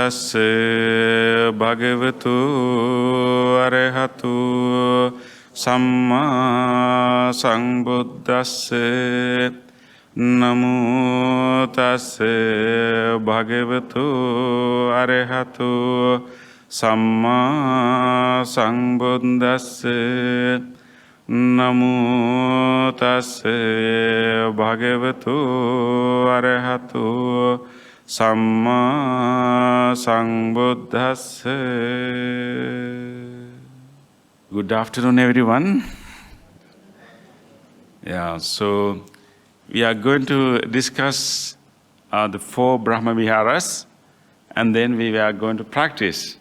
tassa bhagavatu arahatu samma sambuddhassa. Namo tassa bhagavatu arahatu samma sambuddhassa. Namo tassa bhagavatu arahatu samma sambuddhassa. Good afternoon, everyone. Yeah, so we are going to discuss the 4 Brahma Viharas, and then we are going to practice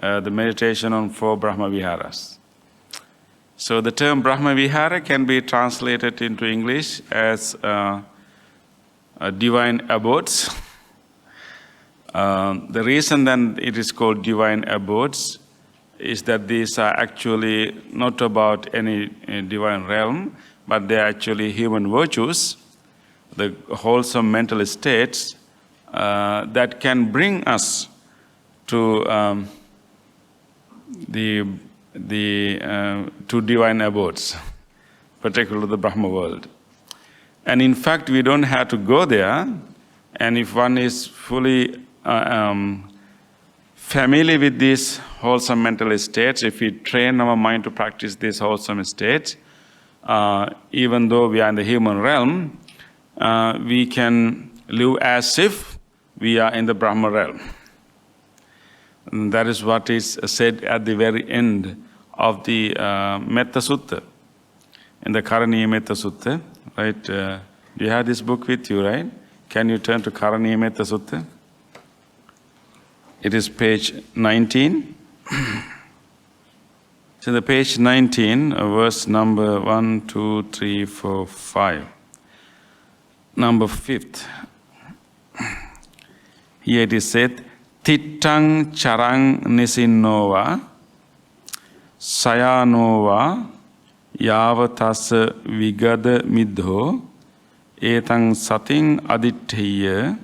the meditation on 4 Brahma Viharas. So the term Brahma Vihara can be translated into English as divine abodes. The reason then it is called divine abodes is that these are actually not about any divine realm, but they are actually human virtues, the wholesome mental states that can bring us to to divine abodes, particularly the Brahma world. And in fact, we don't have to go there. And if one is fully familiar with these wholesome mental states, if we train our mind to practice these wholesome states, even though we are in the human realm, we can live as if we are in the Brahma realm. And that is what is said at the very end of the Metta Sutta, in the Karaniya Metta Sutta, right? Do you have this book with you, right? Can you turn to Karaniya Metta Sutta? It is page 19. So the page 19, verse number 1, 2, 3, 4, 5. Number 5th. Here it is said, Tittang charang nisinnova sayanova yavatasa vigada midho etang sating aditthaya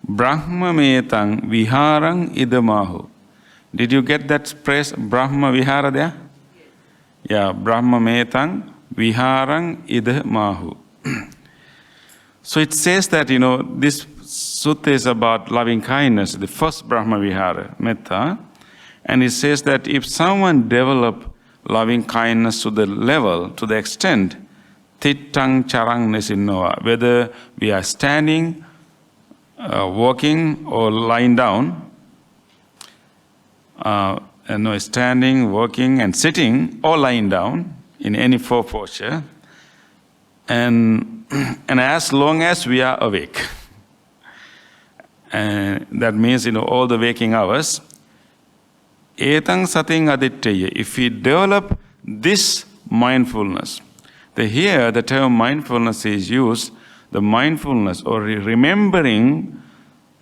Brahma metang viharang idamahu. Did you get that phrase Brahma Vihara there? Yeah, Brahma metang viharang idamahu. So it says that, this sutta is about loving kindness, the first Brahma Vihara, metta. And it says that if someone develop loving kindness to the level, to the extent, tittang charang nisinnova, whether we are standing, walking, or lying down, standing, walking, and sitting, or lying down in any 4 posture, and as long as we are awake. That means, all the waking hours. Etang sating aditthaya. If we develop this mindfulness, here the term mindfulness is used, the mindfulness or remembering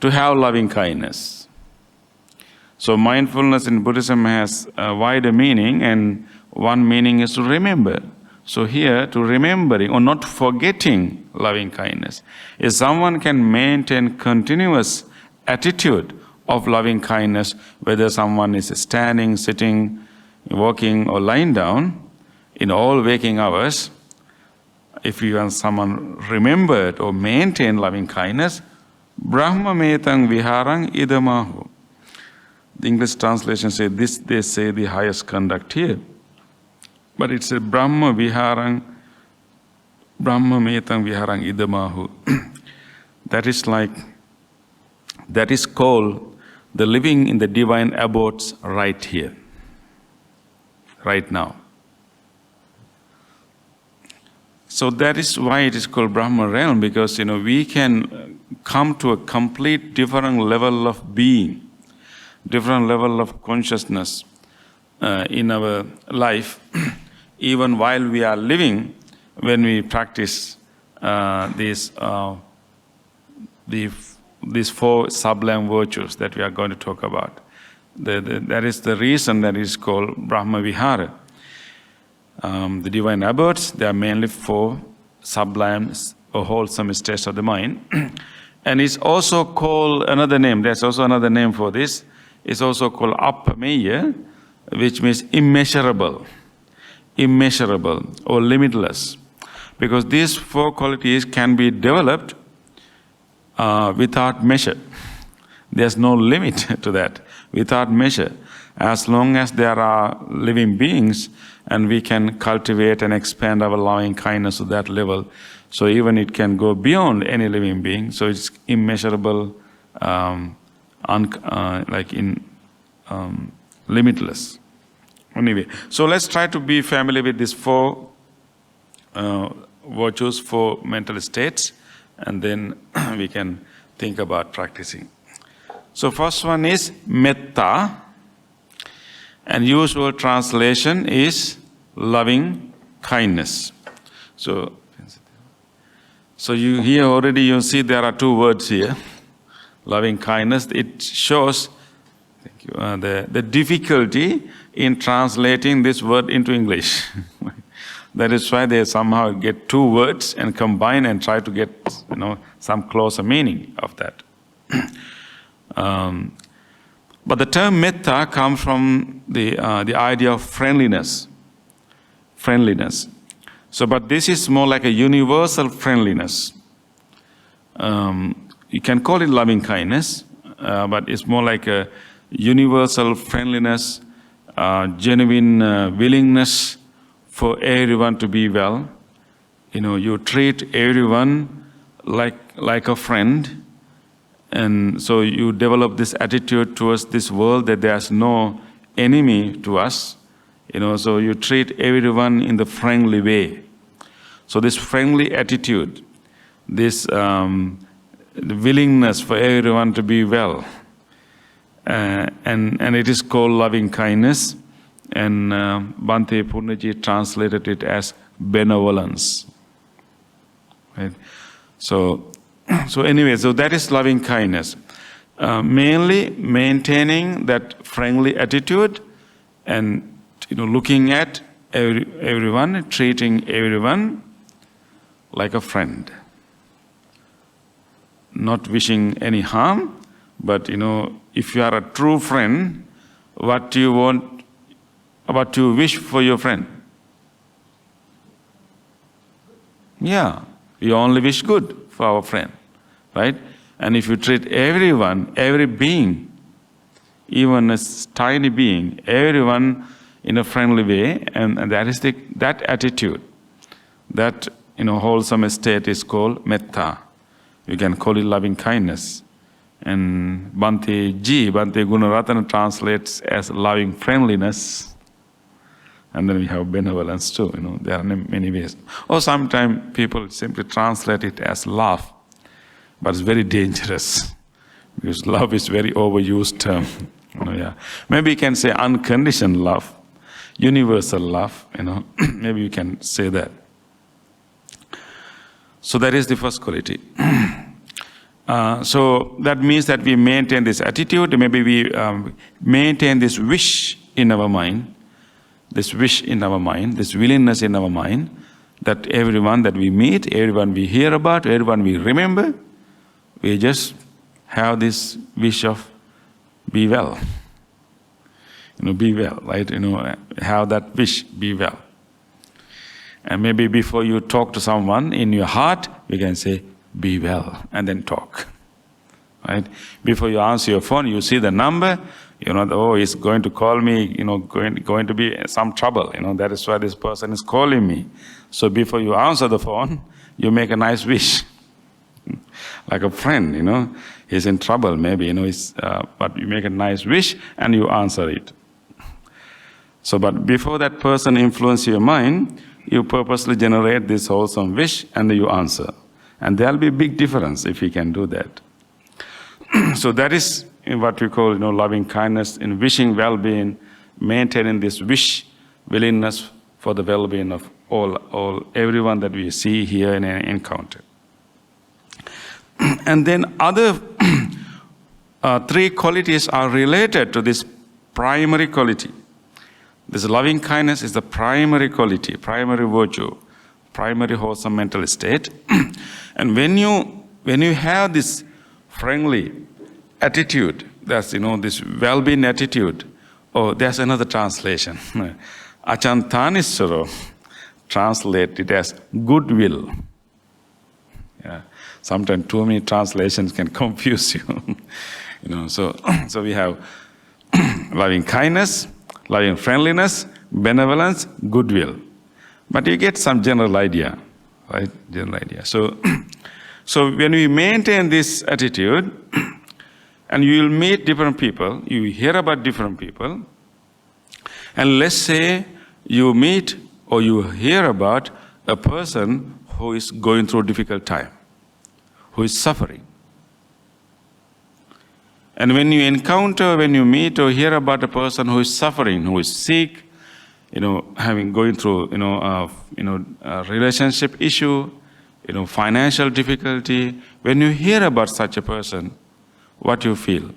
to have loving kindness. So mindfulness in Buddhism has a wider meaning, and one meaning is to remember. So here, to remembering or not forgetting loving kindness. If someone can maintain continuous attitude of loving kindness, whether someone is standing, sitting, walking, or lying down, in all waking hours, if you want someone remembered or maintain loving kindness, Brahma metang viharang idamahu. The English translation says this, they say the highest conduct here. But it's a Brahma metang viharang idamahu. That is called the living in the divine abodes right here, right now. So that is why it is called Brahma realm, because we can come to a complete different level of being, different level of consciousness in our life, even while we are living, when we practice these 4 sublime virtues that we are going to talk about. That is the reason that it is called Brahma Vihara. The divine abodes, they are mainly 4 sublime or wholesome states of the mind. And it's also called another name. There's also another name for this. It's also called Appameya, which means immeasurable, immeasurable or limitless. Because these four qualities can be developed without measure. There's no limit to that, without measure. As long as there are living beings and we can cultivate and expand our loving kindness to that level, so even it can go beyond any living being. So it's immeasurable, limitless. Anyway, so let's try to be familiar with these four virtues, four mental states, and then we can think about practicing. So first one is metta, and usual translation is loving kindness. So you here already you see there are two words here, loving kindness. It shows the difficulty in translating this word into English. That is why they somehow get two words and combine and try to get some closer meaning of that. But the term metta comes from the idea of friendliness. Friendliness. So, but this is more like a universal friendliness. You can call it loving kindness, but it's more like a universal friendliness, genuine willingness for everyone to be well. You treat everyone like a friend. And so you develop this attitude towards this world that there's no enemy to us. So you treat everyone in the friendly way. So this friendly attitude, this the willingness for everyone to be well, and it is called loving kindness. And Bhante Purnaji translated it as benevolence. Right? So anyway, so that is loving kindness. Mainly maintaining that friendly attitude and looking at everyone, treating everyone like a friend. Not wishing any harm, but if you are a true friend, what do you want, what do you wish for your friend? Yeah, you only wish good for our friend, right? And if you treat everyone, every being, even a tiny being, everyone in a friendly way, and that is that attitude, that wholesome state is called metta. You can call it loving kindness. And Bhante Gunaratana translates as loving friendliness. And then we have benevolence too, there are many ways. Or sometimes people simply translate it as love, but it's very dangerous because love is very overused term. Maybe you can say unconditioned love, universal love. Maybe you can say that. So that is the first quality. So that means that we maintain this attitude. Maybe we maintain this wish in our mind. This wish in our mind, this willingness in our mind, that everyone that we meet, everyone we hear about, everyone we remember, we just have this wish of be well. Be well, right? Have that wish, be well. And maybe before you talk to someone in your heart, you can say, be well, and then talk. Right? Before you answer your phone, you see the number, he's going to call me, going to be some trouble, that is why this person is calling me. So before you answer the phone, you make a nice wish. Like a friend, he's in trouble maybe, but you make a nice wish and you answer it. So, but before that person influences your mind, you purposely generate this wholesome wish and you answer. And there'll be a big difference if you can do that. So that is what we call, loving kindness, in wishing well-being, maintaining this wish, willingness for the well-being of everyone that we see, hear, and encounter. And then other three qualities are related to this primary quality. This loving kindness is the primary quality, primary virtue, primary wholesome mental state. And when you have this friendly attitude. That's, this well-being attitude. Oh, there's another translation. Achantanisaro translated as goodwill. Yeah. Sometimes too many translations can confuse you. So we have loving kindness, loving friendliness, benevolence, goodwill. But you get some general idea, right? General idea. So when we maintain this attitude, and you will meet different people, you hear about different people, and let's say you meet or you hear about a person who is going through a difficult time, who is suffering. And when you meet or hear about a person who is suffering, who is sick, going through, a relationship issue, financial difficulty, when you hear about such a person, what you feel?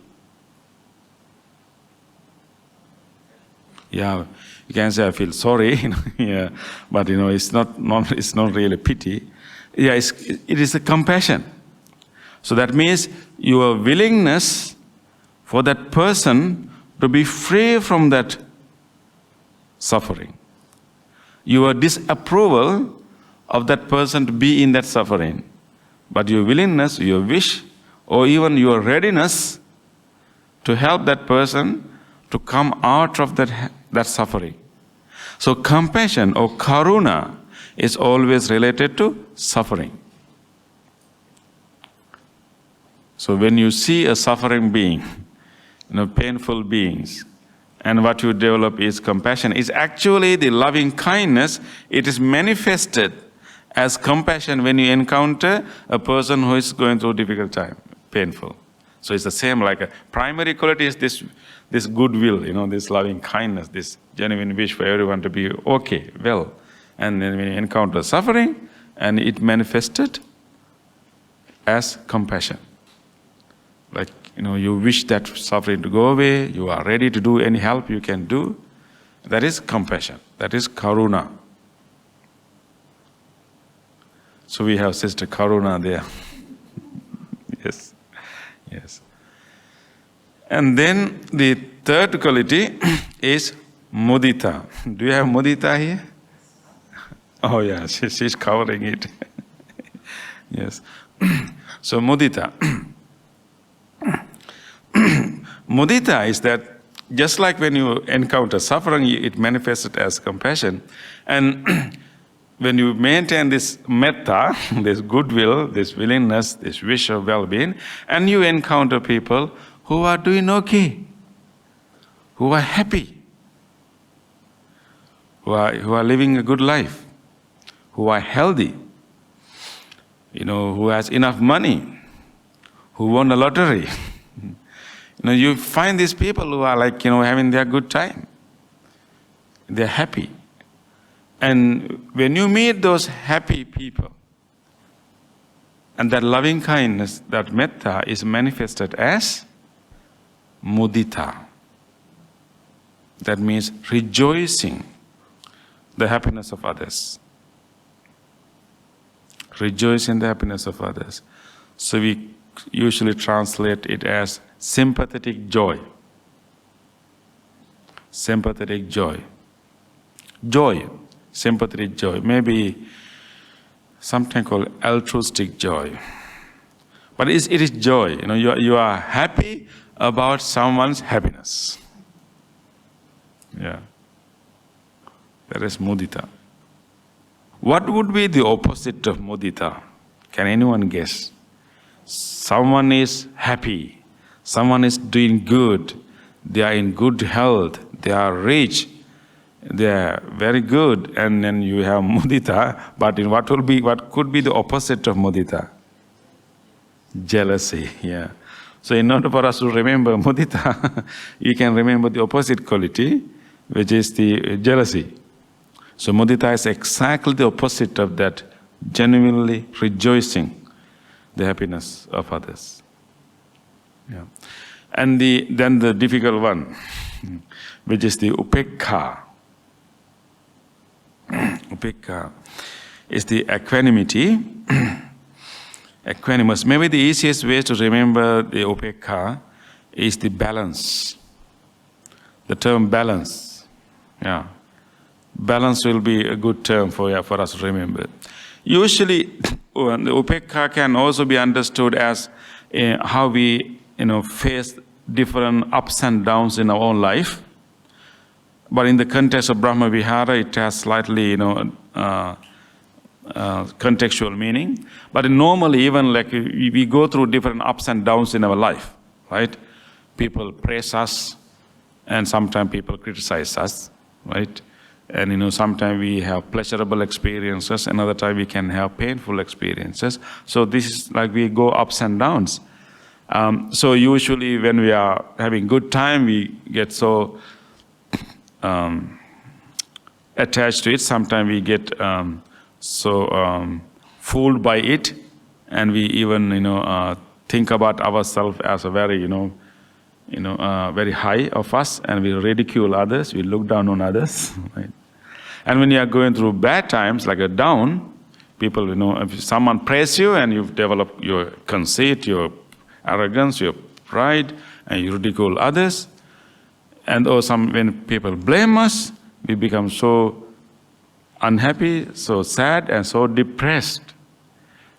Yeah, you can say I feel sorry, yeah, but it's not really pity. Yeah, it is a compassion. So that means your willingness for that person to be free from that suffering. Your disapproval of that person to be in that suffering, but your willingness, your wish, or even your readiness to help that person to come out of that suffering. So compassion or karuna is always related to suffering. So when you see a suffering being, painful beings, and what you develop is compassion. It's actually the loving kindness. It is manifested as compassion when you encounter a person who is going through a difficult time, painful. So it's the same, like a primary quality is this goodwill, this loving kindness, this genuine wish for everyone to be okay, well. And then when you encounter suffering, and it manifested as compassion. Like, you wish that suffering to go away, you are ready to do any help you can do. That is compassion. That is karuna. So we have Sister Karuna there. Yes. And then the third quality is mudita. Do you have mudita here? Oh yeah, she's covering it. Yes. So mudita. Mudita is that just like when you encounter suffering, it manifests as compassion. And when you maintain this metta, this goodwill, this willingness, this wish of well-being, and you encounter people who are doing okay, who are happy, who are living a good life, who are healthy, who has enough money, who won the lottery. You find these people who are like, having their good time. They're happy. And when you meet those happy people, and that loving kindness, that metta is manifested as mudita. That means rejoicing the happiness of others. Rejoice in the happiness of others. So we usually translate it as sympathetic joy. Sympathetic joy. Joy. Sympathetic joy. Maybe something called altruistic joy. But it is joy. You are happy about someone's happiness. Yeah. That is mudita. What would be the opposite of mudita? Can anyone guess? Someone is happy. Someone is doing good. They are in good health. They are rich. They are very good. And then you have mudita. But what could be the opposite of mudita? Jealousy. Yeah. So in order for us to remember mudita, you can remember the opposite quality, which is the jealousy. So mudita is exactly the opposite of that, genuinely rejoicing the happiness of others. Yeah. And then the difficult one, which is the upekha. Upekha is the equanimity equanimous. Maybe the easiest way to remember the upekkha is the balance. The term balance. Yeah. Balance will be a good term for us to remember. Usually, the upekkha can also be understood as how we face different ups and downs in our own life. But in the context of Brahma Vihara, it has slightly contextual meaning. But normally, even like we go through different ups and downs in our life, right? People praise us, and sometimes people criticize us, right? And sometimes we have pleasurable experiences, another time we can have painful experiences. So this is like we go ups and downs. So usually when we are having good time, we get so attached to it. Sometimes we get fooled by it, and we even think about ourselves as a very very high of us, and we ridicule others, we look down on others. Right? And when you are going through bad times, like a down, people, if someone praises you and you've developed your conceit, your arrogance, your pride, and you ridicule others, and when people blame us, we become so unhappy, so sad, and so depressed.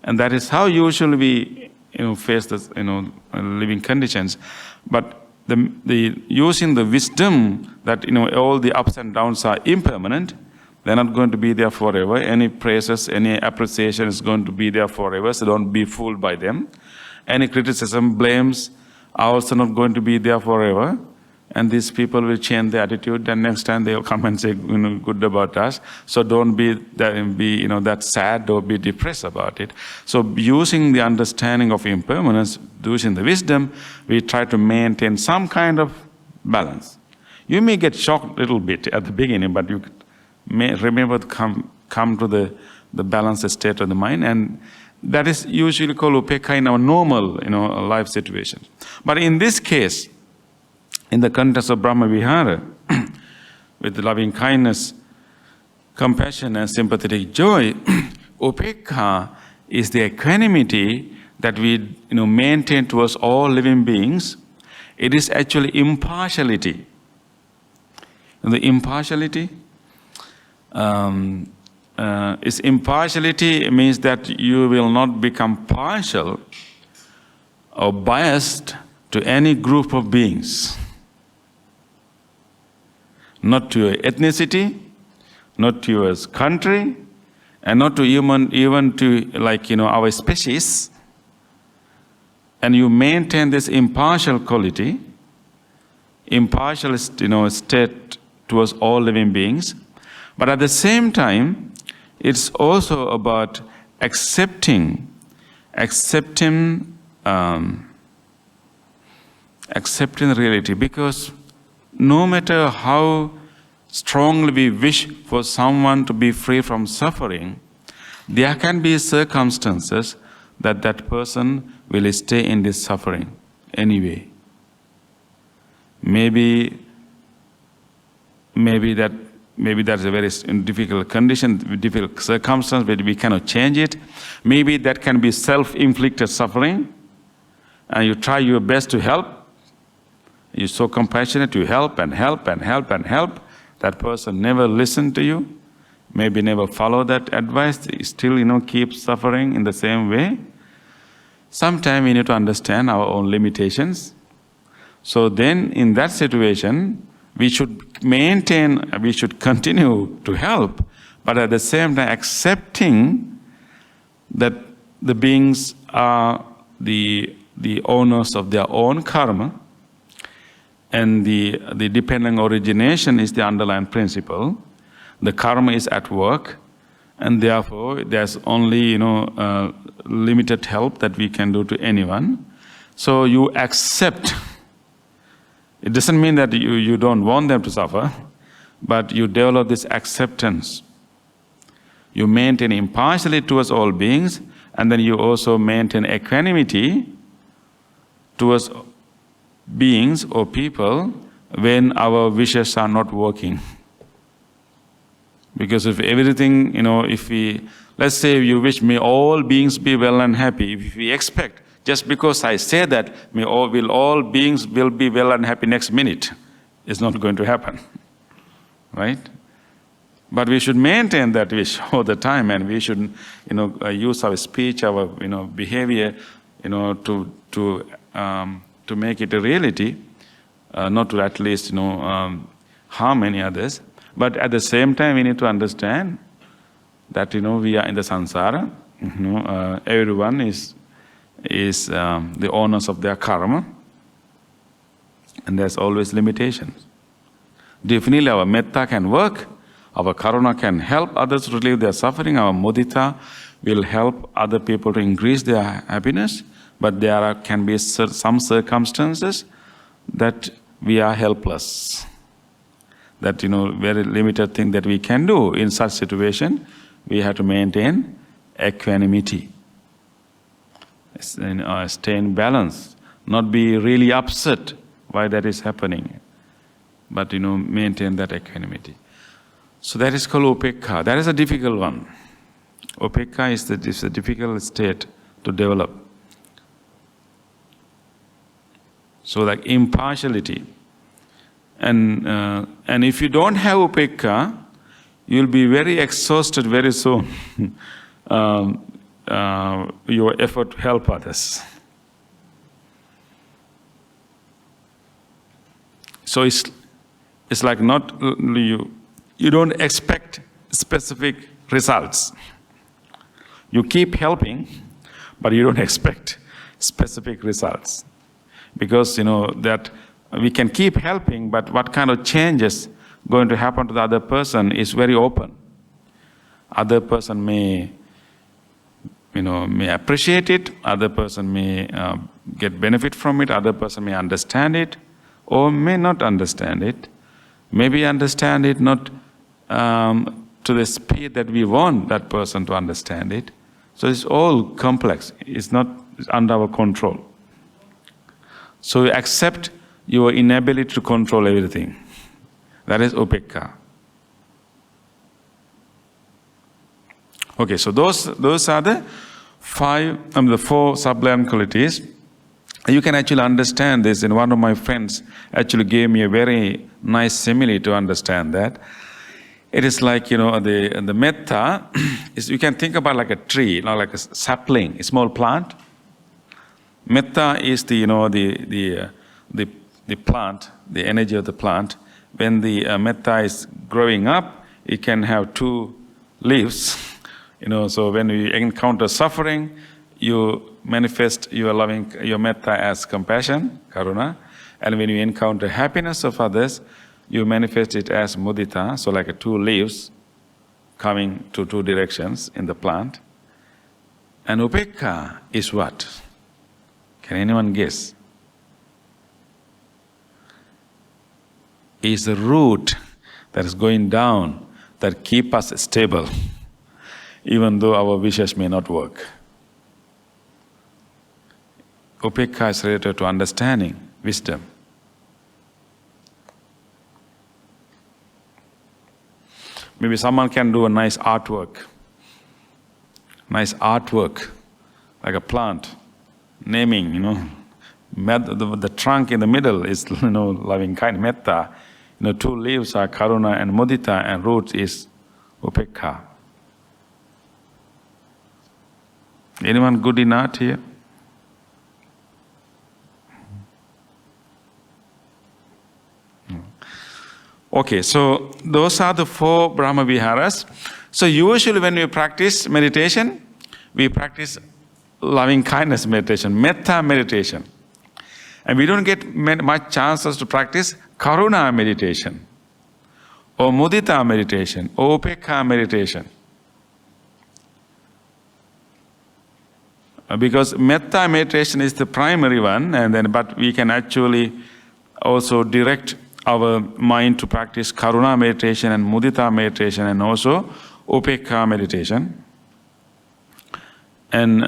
And that is how usually we face this living conditions. But the using the wisdom that all the ups and downs are impermanent, they're not going to be there forever. Any praises, any appreciation is going to be there forever, so don't be fooled by them. Any criticism, blames are also not going to be there forever. And these people will change their attitude, and next time they'll come and say good about us. So don't be that sad or be depressed about it. So using the understanding of impermanence, using the wisdom, we try to maintain some kind of balance. You may get shocked a little bit at the beginning, but you may remember to come to the balanced state of the mind, and that is usually called upekkha in our normal life situation. But in this case, in the context of Brahma Vihara, with loving kindness, compassion, and sympathetic joy, upekkha is the equanimity that we maintain towards all living beings. It is actually impartiality. And the impartiality means that you will not become partial or biased to any group of beings. Not to your ethnicity, not to your country, and not to even to our species. And you maintain this impartial quality, impartial state towards all living beings. But at the same time, it's also about accepting reality, because no matter how strongly we wish for someone to be free from suffering, there can be circumstances that person will stay in this suffering anyway. Maybe that's a very difficult condition, difficult circumstance, but we cannot change it. Maybe that can be self-inflicted suffering, and you try your best to help. You're so compassionate, you help and help and help and help. That person never listened to you, maybe never follow that advice, still keep suffering in the same way. Sometimes we need to understand our own limitations. So then in that situation, we should continue to help, but at the same time accepting that the beings are the owners of their own karma, and the dependent origination is the underlying principle. The karma is at work, and therefore there's only limited help that we can do to anyone. So you accept. It doesn't mean that you don't want them to suffer, but you develop this acceptance. You maintain impartiality towards all beings, and then you also maintain equanimity towards beings or people when our wishes are not working. Because if everything, if we, let's say you wish may all beings be well and happy, if we expect, just because I say that, all beings will be well and happy next minute, it's not going to happen, right? But we should maintain that wish all the time, and we should, use our speech, our, behavior, to make it a reality, not to at least, harm any others. But at the same time, we need to understand that, we are in the samsara. Everyone is the owners of their karma, and there's always limitations. Definitely our metta can work, our karuna can help others to relieve their suffering, our mudita will help other people to increase their happiness, but there can be some circumstances that we are helpless. That, very limited thing that we can do. In such situation, we have to maintain equanimity. Stay in balance, not be really upset why that is happening, but maintain that equanimity. So that is called upekha. That is a difficult one. Upekha is a difficult state to develop. So like impartiality. And if you don't have upekha, you'll be very exhausted very soon. Your effort to help others. So it's like not you don't expect specific results. You keep helping, but you don't expect specific results, because that we can keep helping, but what kind of changes going to happen to the other person is very open. Other person may appreciate it, other person may get benefit from it, other person may understand it, or may not understand it. Maybe understand it not to the speed that we want that person to understand it. So it's all complex. It's not under our control. So you accept your inability to control everything. That is upekha. Okay, so those are the the four sublime qualities. You can actually understand this, and one of my friends actually gave me a very nice simile to understand that. It is like, the metta is, you can think about like a tree, like a sapling, a small plant. Metta is the plant, the energy of the plant. When the metta is growing up, it can have two leaves. So when you encounter suffering, you manifest your metta as compassion, karuna. And when you encounter happiness of others, you manifest it as mudita, so like two leaves coming to two directions in the plant. And upekha is what? Can anyone guess? Is the root that is going down that keep us stable, even though our wishes may not work. Upekha is related to understanding, wisdom. Maybe someone can do a nice artwork, like a plant, naming, the trunk in the middle is, loving kind, metta. Two leaves are karuna and mudita, and root is upekha. Anyone good in art here? Okay, so those are the four Brahma Viharas. So usually when we practice meditation, we practice loving kindness meditation, metta meditation. And we don't get much chances to practice karuna meditation, or mudita meditation, or upekha meditation. Because metta meditation is the primary one, but we can actually also direct our mind to practice karuna meditation and mudita meditation and also upekha meditation. And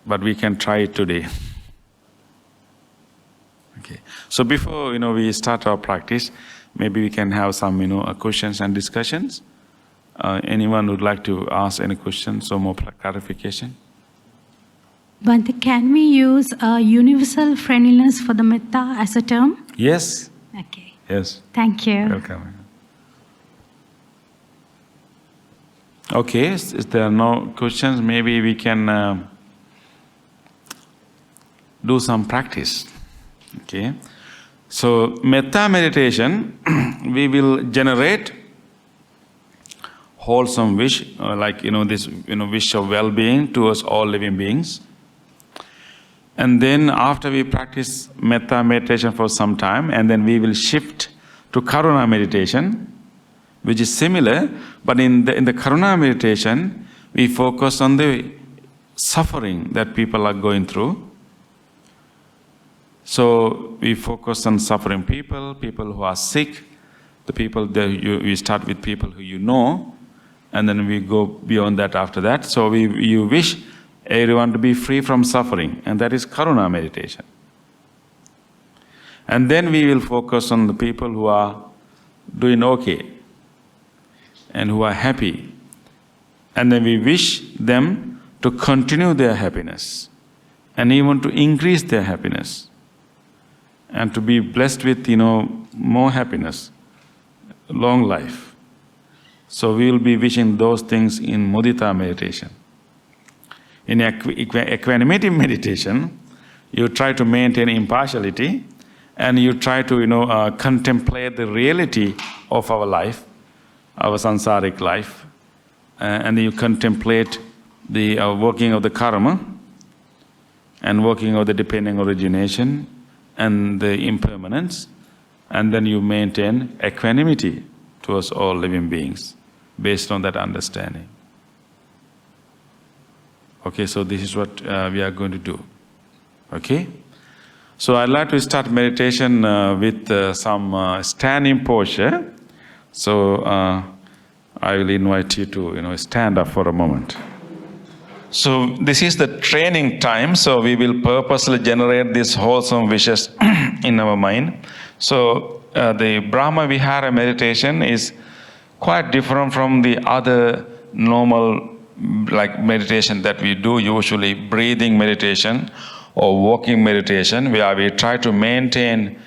but we can try it today. Okay. So before we start our practice, maybe we can have some, questions and discussions. Anyone would like to ask any questions or more clarification? Bhante, can we use universal friendliness for the metta as a term? Yes. Okay. Yes. Thank you. Welcome. Okay, if there are no questions, maybe we can do some practice. Okay. So, metta meditation, we will generate wholesome wish, this wish of well-being towards all living beings. And then after we practice metta meditation for some time, and then we will shift to karuna meditation, which is similar, but in the karuna meditation, we focus on the suffering that people are going through. So we focus on suffering people who are sick, the people we start with people who you know, and then we go beyond that after that. So you wish everyone to be free from suffering, and that is karuna meditation. And then we will focus on the people who are doing okay and who are happy. And then we wish them to continue their happiness and even to increase their happiness and to be blessed with, more happiness, long life. So we will be wishing those things in mudita meditation. In equanimity meditation, you try to maintain impartiality and you try to, contemplate the reality of our life, our sansaric life, and you contemplate the working of the karma and working of the dependent origination and the impermanence, and then you maintain equanimity towards all living beings based on that understanding. Okay, so this is what we are going to do. Okay? So I'd like to start meditation with some standing posture. So I will invite you to stand up for a moment. So this is the training time, so we will purposely generate these wholesome wishes in our mind. So the Brahma Vihara meditation is quite different from the other normal meditation that we do, usually breathing meditation or walking meditation, where we try to maintain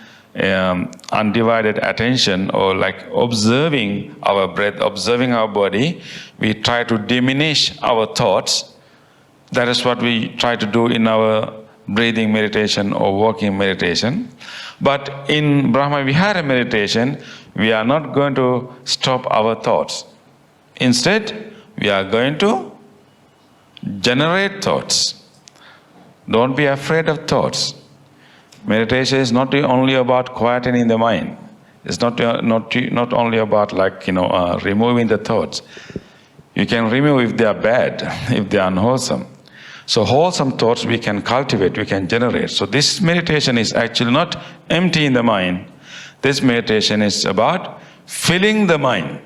undivided attention or observing our breath, observing our body. We try to diminish our thoughts. That is what we try to do in our breathing meditation or walking meditation. But in Brahma Vihara meditation, we are not going to stop our thoughts. Instead, we are going to generate thoughts. Don't be afraid of thoughts. Meditation is not only about quietening the mind. It's not only about removing the thoughts. You can remove if they are bad, if they are unwholesome. So wholesome thoughts we can cultivate, we can generate. So this meditation is actually not emptying the mind. This meditation is about filling the mind.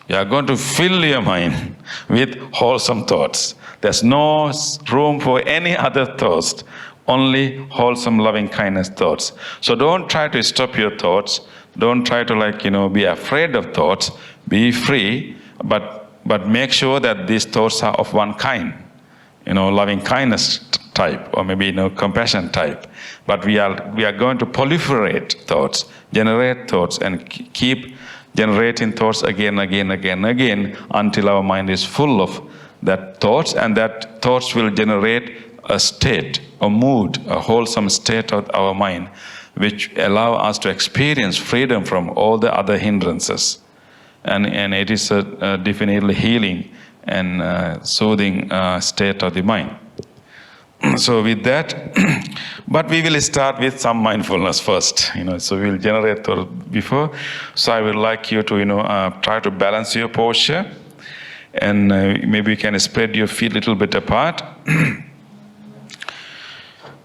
You are going to fill your mind with wholesome thoughts. There's no room for any other thoughts, only wholesome loving kindness thoughts. So don't try to stop your thoughts. Don't try to be afraid of thoughts. Be free, but make sure that these thoughts are of one kind. Loving kindness type, or maybe compassion type. But we are going to proliferate thoughts, generate thoughts, and keep generating thoughts again until our mind is full of that thoughts, and that thoughts will generate a state, a mood, a wholesome state of our mind, which allow us to experience freedom from all the other hindrances. And it is a definitely healing and soothing state of the mind. So with that, but we will start with some mindfulness first, so we'll generate thoughts before. So I would like you to, try to balance your posture, and maybe you can spread your feet a little bit apart.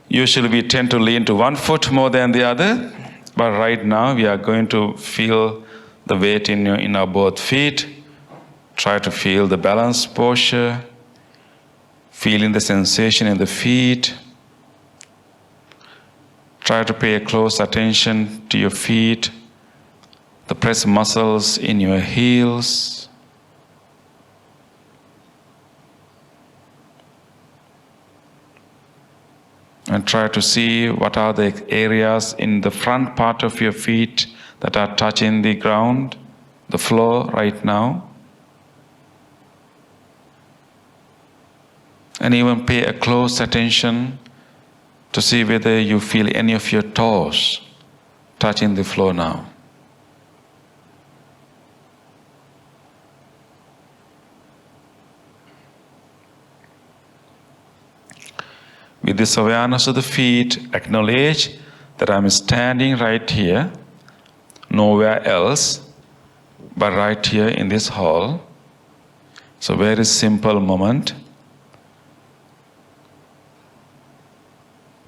Usually we tend to lean to one foot more than the other, but right now we are going to feel the weight in our both feet. Try to feel the balanced posture, feeling the sensation in the feet. Try to pay close attention to your feet, the press muscles in your heels. And try to see what are the areas in the front part of your feet that are touching the ground, the floor right now. And even pay a close attention to see whether you feel any of your toes touching the floor now. With this awareness of the feet, acknowledge that I'm standing right here, nowhere else, but right here in this hall. So very simple moment.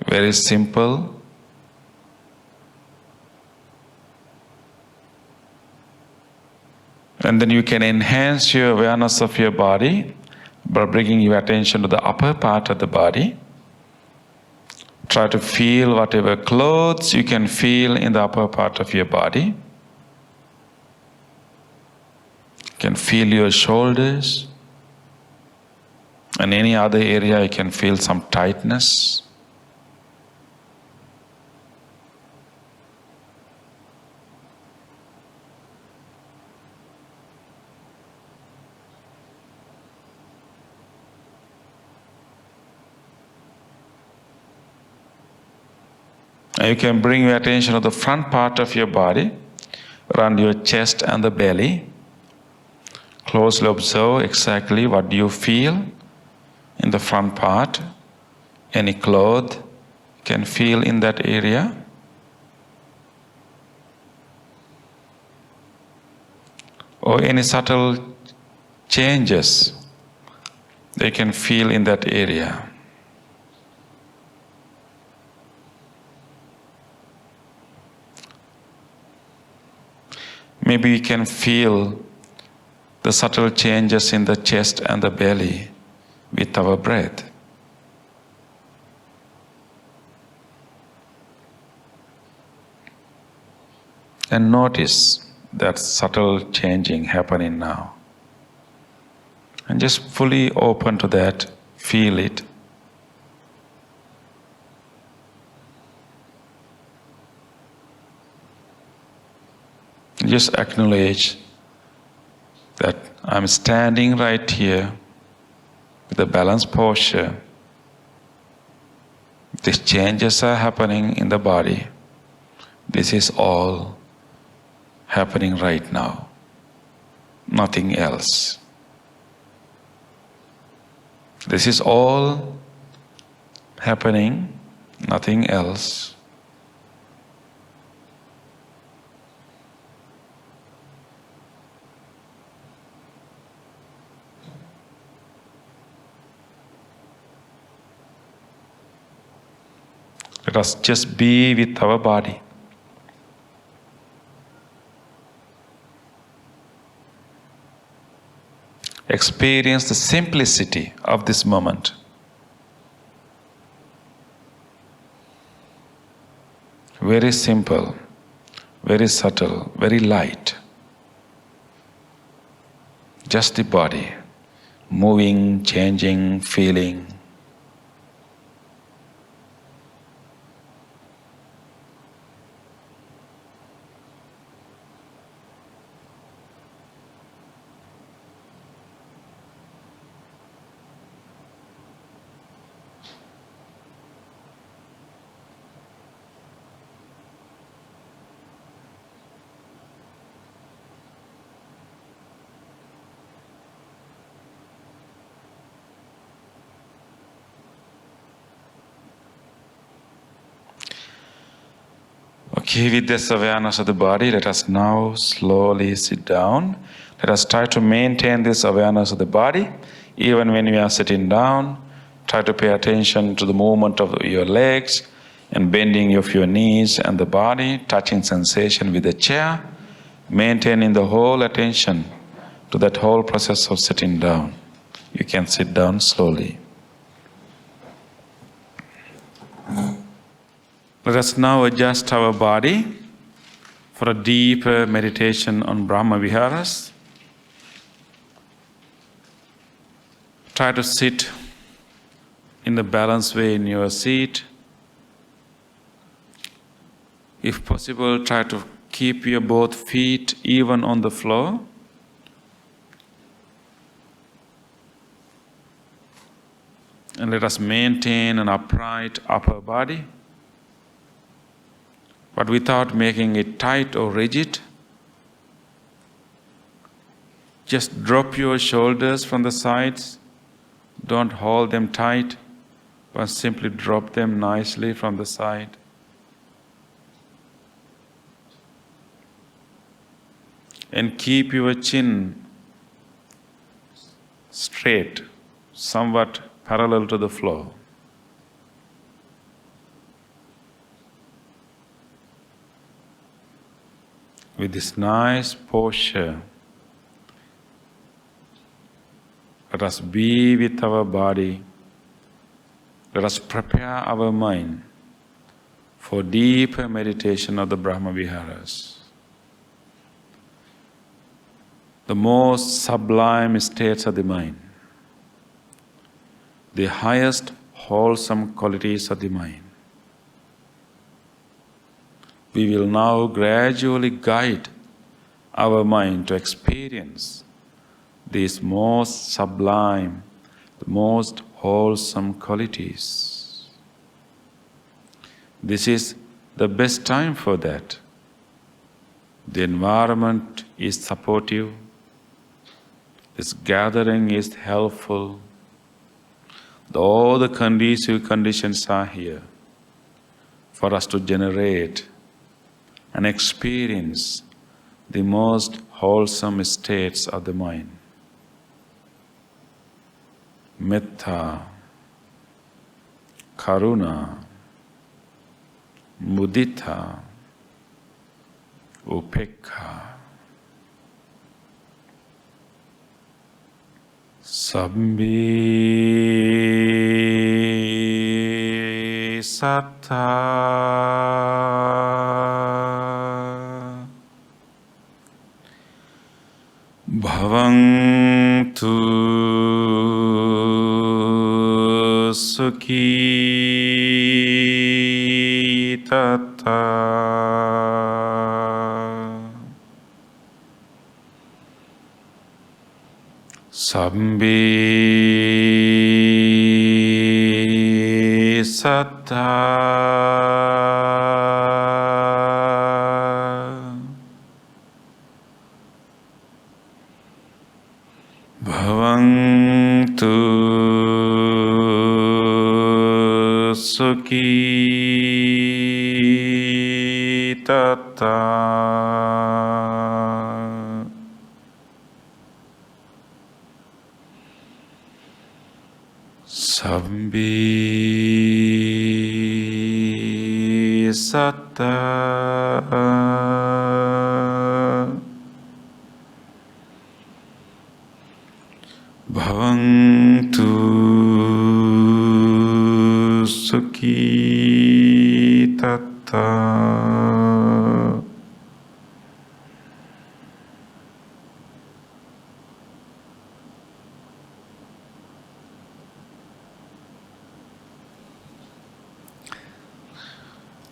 Very simple. And then you can enhance your awareness of your body by bringing your attention to the upper part of the body. Try to feel whatever clothes you can feel in the upper part of your body. You can feel your shoulders. And any other area you can feel some tightness. And you can bring your attention to the front part of your body, around your chest and the belly. Closely observe exactly what do you feel in the front part. Any cloth you can feel in that area. Or any subtle changes they can feel in that area. Maybe we can feel the subtle changes in the chest and the belly with our breath. And notice that subtle changing happening now. And just fully open to that, feel it. Just acknowledge that I'm standing right here with a balanced posture. These changes are happening in the body. This is all happening right now. Nothing else. This is all happening, nothing else. Let us just be with our body. Experience the simplicity of this moment. Very simple, very subtle, very light. Just the body, moving, changing, feeling. Okay, with this awareness of the body, let us now slowly sit down. Let us try to maintain this awareness of the body. Even when we are sitting down, try to pay attention to the movement of your legs and bending of your knees and the body, touching sensation with the chair, maintaining the whole attention to that whole process of sitting down. You can sit down slowly. Let us now adjust our body For a deeper meditation on Brahma Viharas, try to sit in the balanced way in your seat. If possible, try to keep your both feet even on the floor. And let us maintain an upright upper body, but without making it tight or rigid. Just drop your shoulders from the sides. Don't hold them tight, but simply drop them nicely from the side. And keep your chin straight, somewhat parallel to the floor. With this nice posture, let us be with our body. Let us prepare our mind for deeper meditation of the Brahma Viharas. The most sublime states of the mind, the highest wholesome qualities of the mind. We will now gradually guide our mind to experience these most sublime, the most wholesome qualities. This is the best time for that. The environment is supportive. This gathering is helpful. All the conducive conditions are here for us to generate and experience the most wholesome states of the mind. Metta, Karuna, Mudita, Upekha. Sabbi sattha bhavantu sukhi tattha Sabbi sattha bhavantu sukhi tattha Sabbi sattha bhavantu sukhi tattha.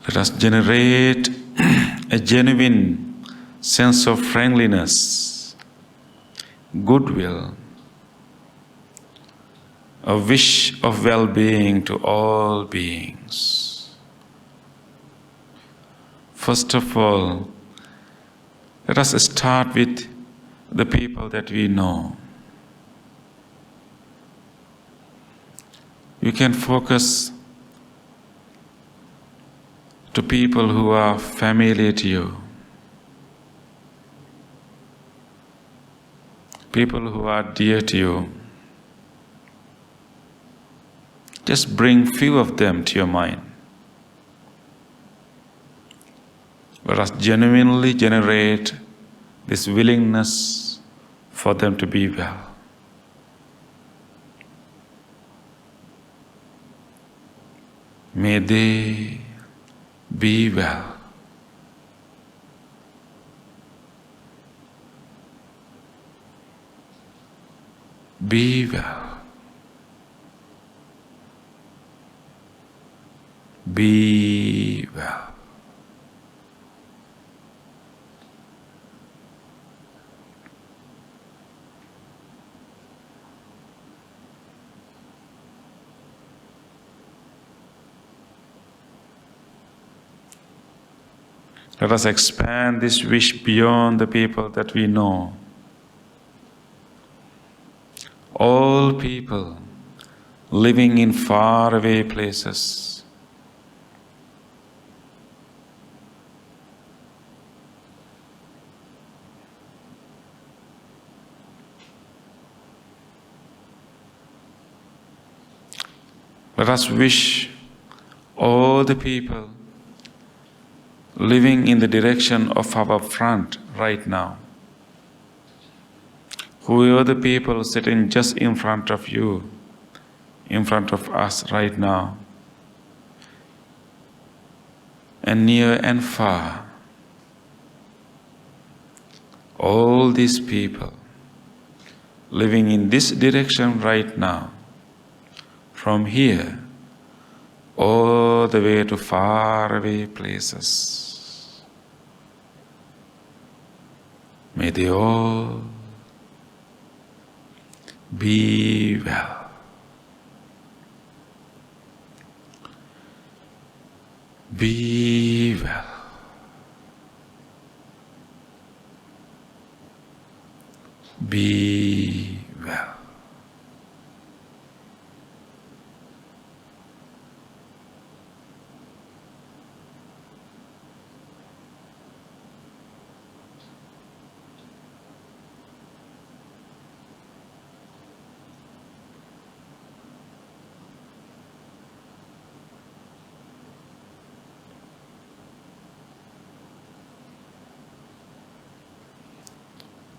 Let us generate a genuine sense of friendliness, goodwill, a wish of well-being to all beings. First of all, let us start with the people that we know. You can focus to people who are familiar to you, people who are dear to you. Just bring few of them to your mind. Let us genuinely generate this willingness for them to be well. May they be well. Be well. Be well. Let us expand this wish beyond the people that we know. All people living in faraway places. Let us wish all the people living in the direction of our front right now. Who are the people sitting just in front of you, in front of us right now, and near and far? All these people living in this direction right now, from here all the way to faraway places. May they all be well. Be well. Be well.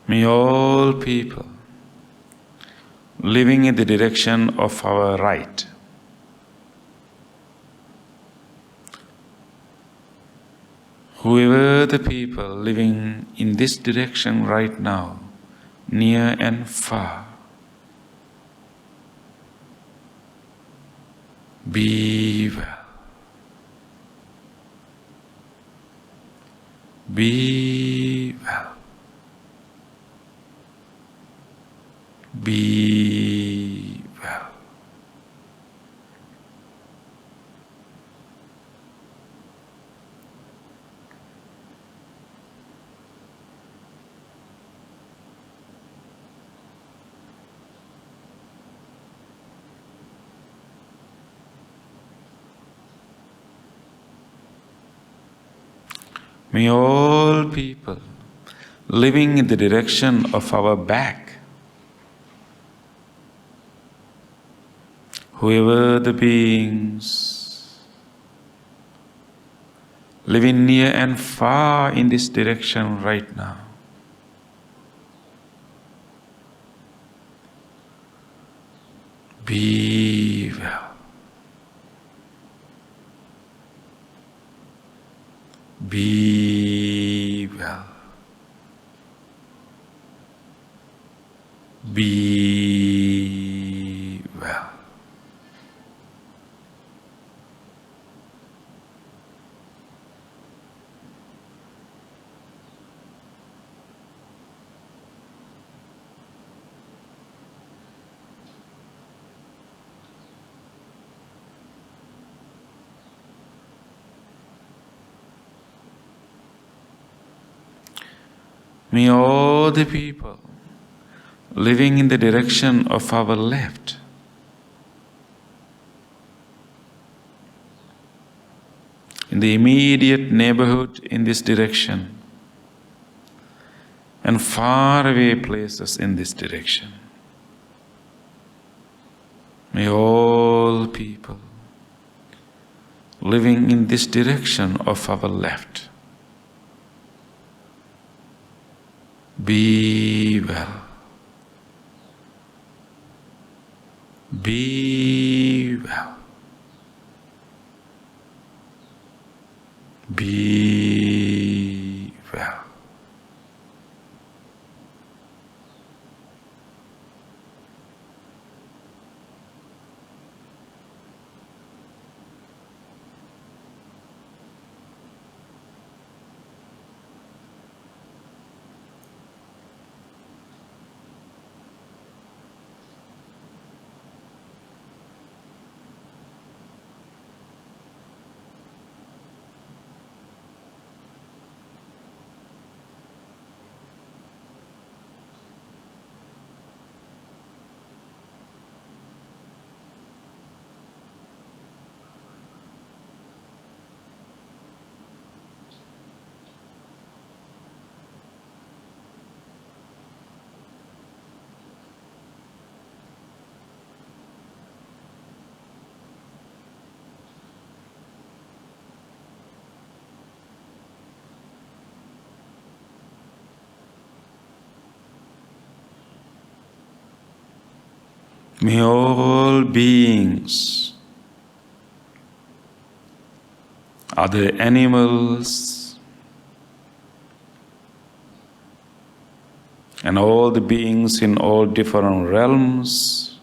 May all people living in the direction of our right, whoever the people living in this direction right now, near and far, be well. Be well. Be well. May all people living in the direction of our back, whoever the beings living near and far in this direction right now, be well. Be well. Be well. May all the people living in the direction of our left in the immediate neighborhood in this direction and faraway places in this direction, may all people living in this direction of our left be well. Be well. Be well. May all beings, other animals, and all the beings in all different realms,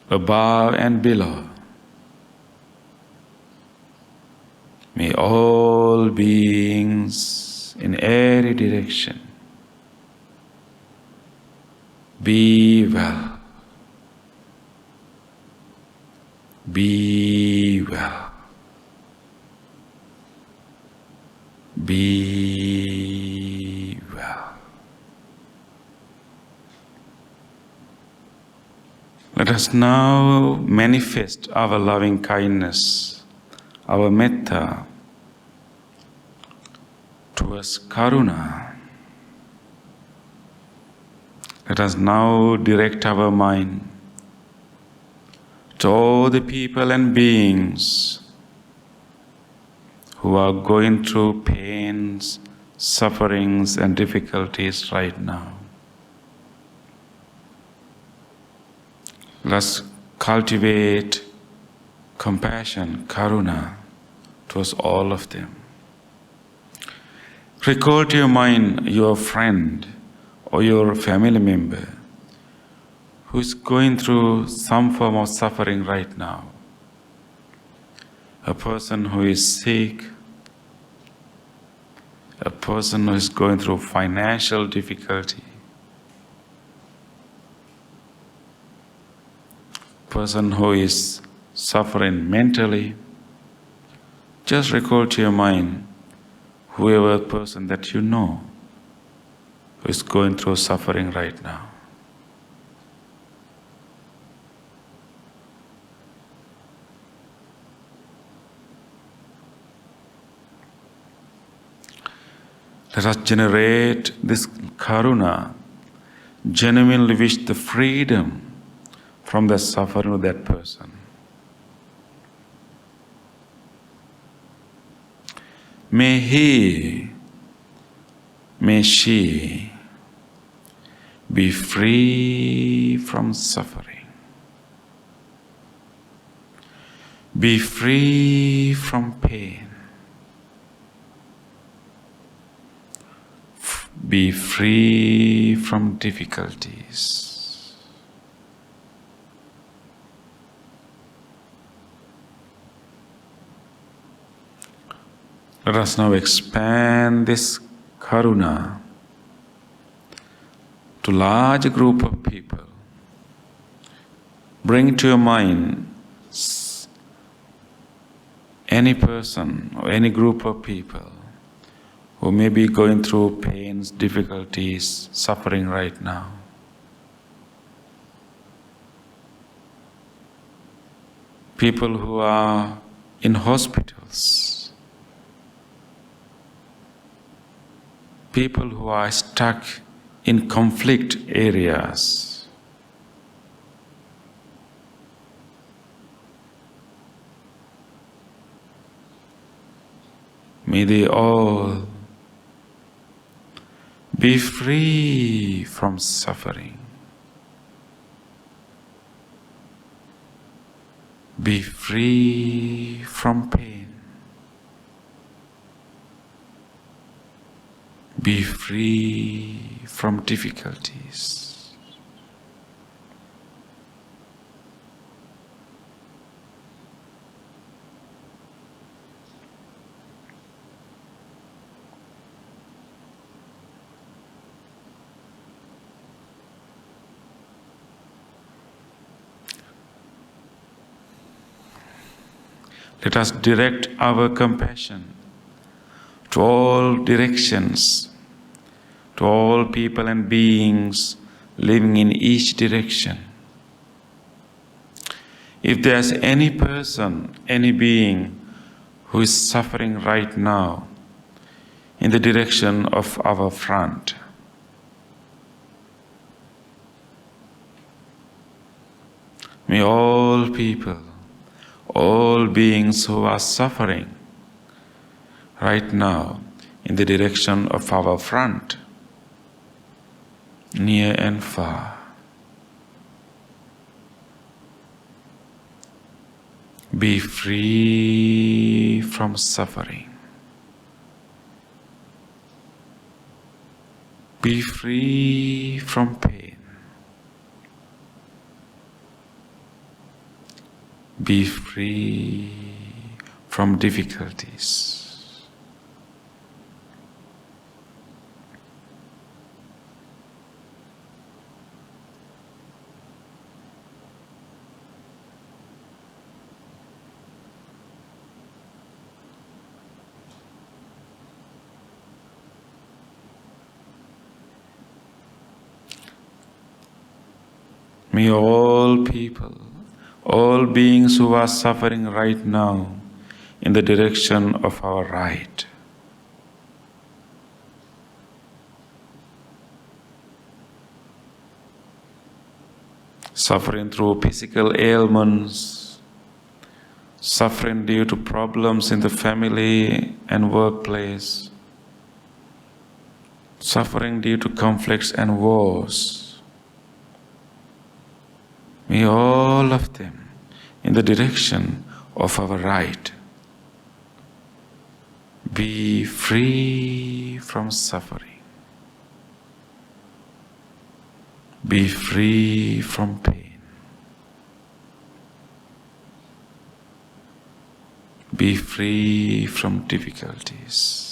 above and below, may all beings in every direction be well, be well, be well. Let us now manifest our loving kindness, our metta, towards karuna. Let us now direct our mind to all the people and beings who are going through pains, sufferings, and difficulties right now. Let's cultivate compassion, karuna, towards all of them. Recall to your mind your friend or your family member who is going through some form of suffering right now. A person who is sick, a person who is going through financial difficulty, person who is suffering mentally. Just recall to your mind whoever person that you know who is going through suffering right now. Let us generate this karuna, genuinely wish the freedom from the suffering of that person. May he, may she be free from suffering, be free from pain, be free from difficulties. Let us now expand this karuna to large group of people. Bring to your mind any person or any group of people who may be going through pains, difficulties, suffering right now. People who are in hospitals. People who are stuck in conflict areas. May they all be free from suffering. Be free from pain. Be free from difficulties. Let us direct our compassion to all directions, to all people and beings living in each direction. If there's any person, any being who is suffering right now in the direction of our front, may all people, all beings who are suffering right now in the direction of our front, near and far, Be free from suffering. Be free from pain. Be free from difficulties. May all people, all beings who are suffering right now in the direction of our right, suffering through physical ailments, suffering due to problems in the family and workplace, suffering due to conflicts and wars, may all of them, in the direction of our right, be free from suffering, be free from pain, be free from difficulties.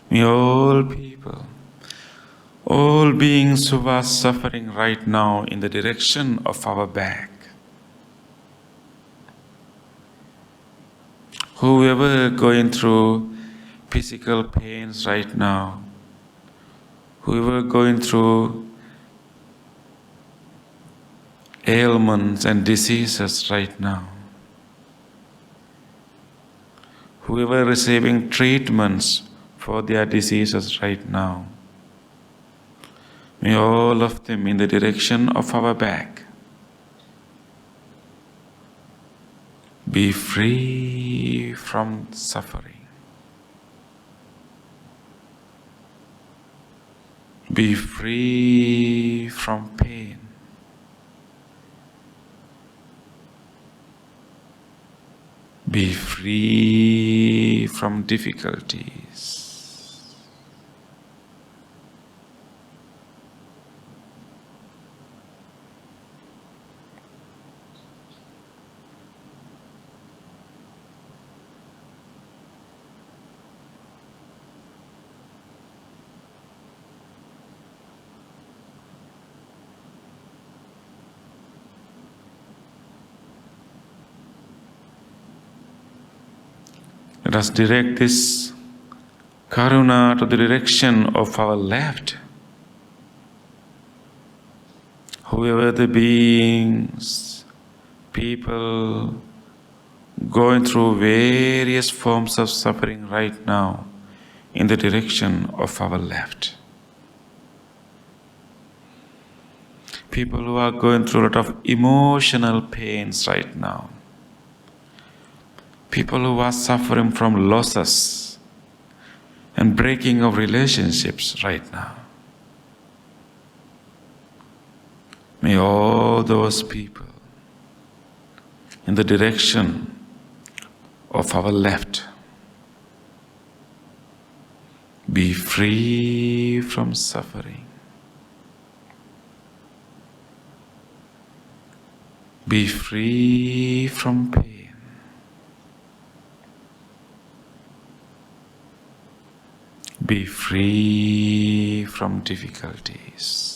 May all people, all beings who are suffering right now in the direction of our back, whoever going through physical pains right now, whoever going through ailments and diseases right now, whoever receiving treatments for their diseases right now, may all of them in the direction of our back be free from suffering, be free from pain, be free from difficulties. Let us direct this karuna to the direction of our left. Whoever the beings, people going through various forms of suffering right now in the direction of our left. People who are going through a lot of emotional pains right now. People who are suffering from losses and breaking of relationships right now. May all those people in the direction of our left be free from suffering, be free from pain, be free from difficulties.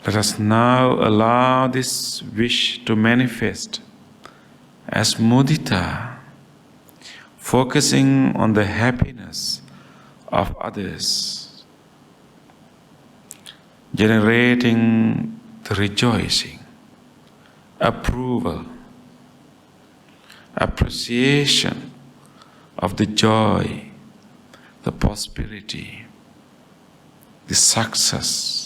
Let us now allow this wish to manifest as mudita, focusing on the happiness of others, generating the rejoicing, approval, appreciation of the joy, the prosperity, the success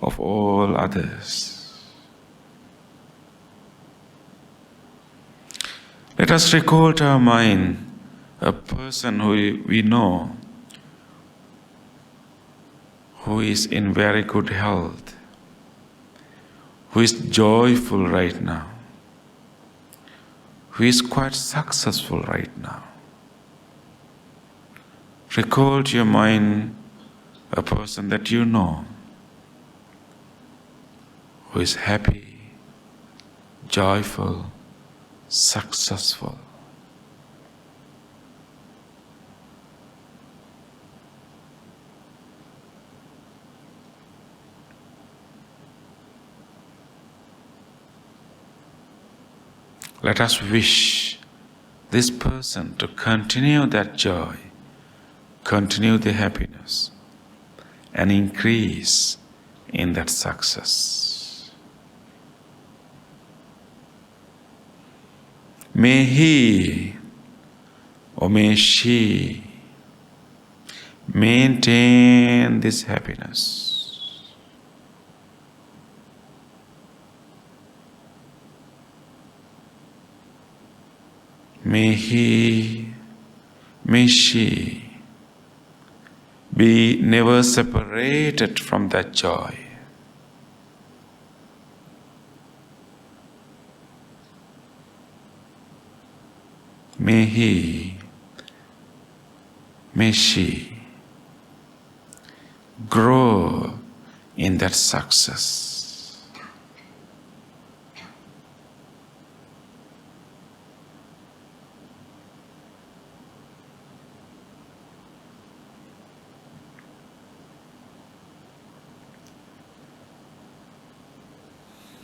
of all others. Let us recall to our mind a person who we know who is in very good health, who is joyful right now, who is quite successful right now. Recall to your mind a person that you know who is happy, joyful, successful. Let us wish this person to continue that joy, continue the happiness, and increase in that success. May he or may she maintain this happiness. May he, may she be never separated from that joy. May he, may she grow in that success.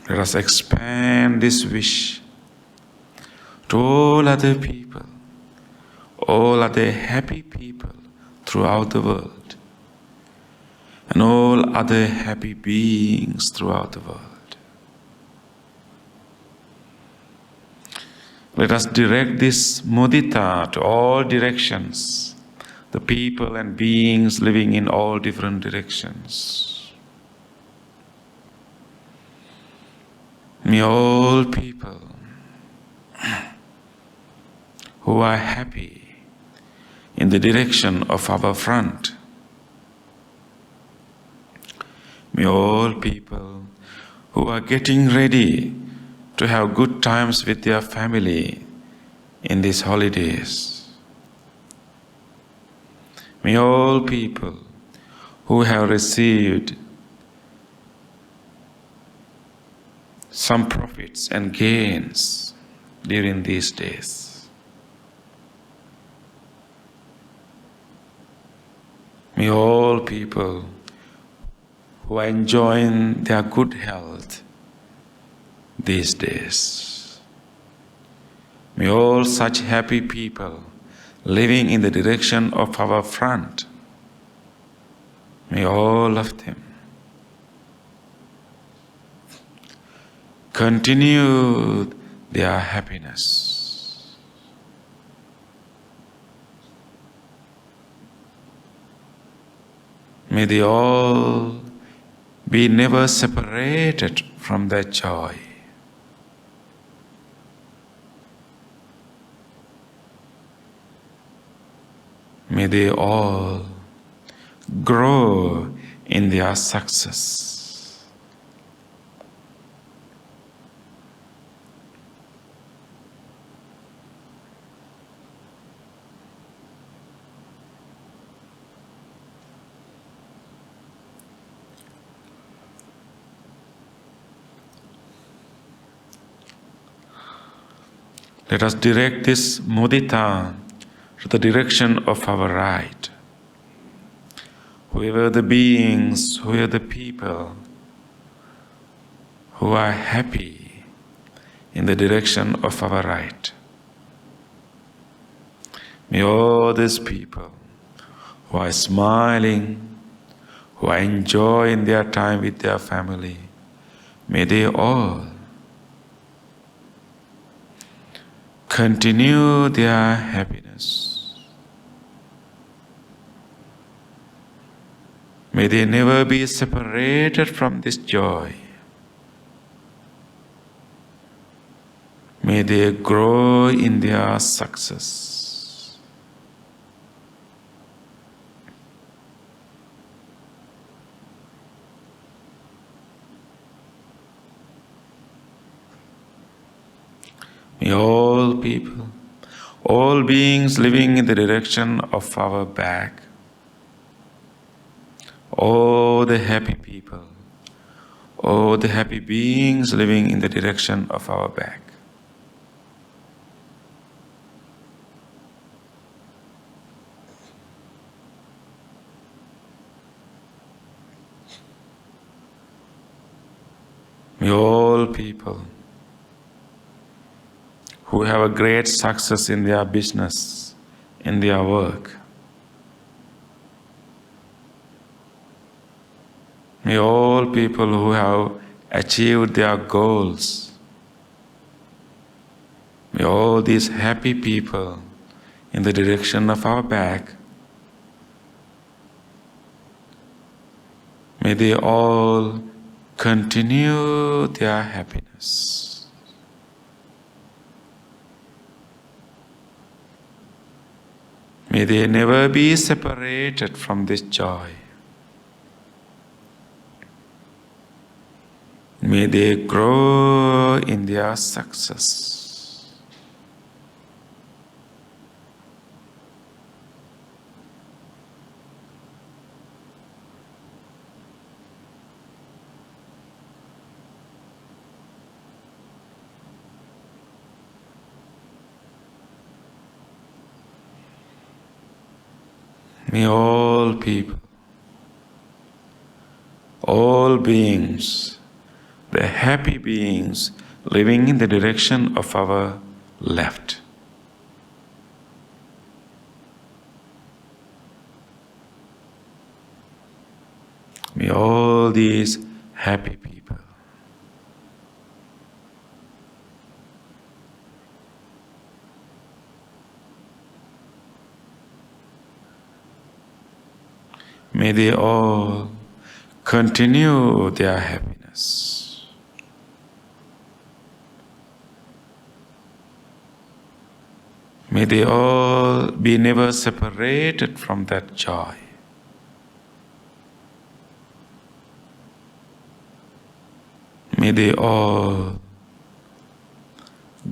Let us expand this wish to all other people, all other happy people throughout the world, and all other happy beings throughout the world. Let us direct this mudita to all directions, the people and beings living in all different directions. May all people who are happy in the direction of our front, may all people who are getting ready to have good times with their family in these holidays, may all people who have received some profits and gains during these days, may all people who are enjoying their good health these days, may all such happy people living in the direction of our front, may all of them continue their happiness. May they all be never separated from their joy. May they all grow in their success. Let us direct this mudita to the direction of our right. Whoever the beings, whoever the people who are happy in the direction of our right. May all these people who are smiling, who are enjoying their time with their family, may they all continue their happiness. May they never be separated from this joy. May they grow in their success. May all people, all beings living in the direction of our back, all the happy people, all the happy beings living in the direction of our back, may all people who have a great success in their business, in their work, may all people who have achieved their goals, may all these happy people in the direction of our back, may they all continue their happiness. May they never be separated from this joy. May they grow in their success. May all people, all beings, the happy beings living in the direction of our left, may all these happy people may they all continue their happiness. May they all be never separated from that joy. May they all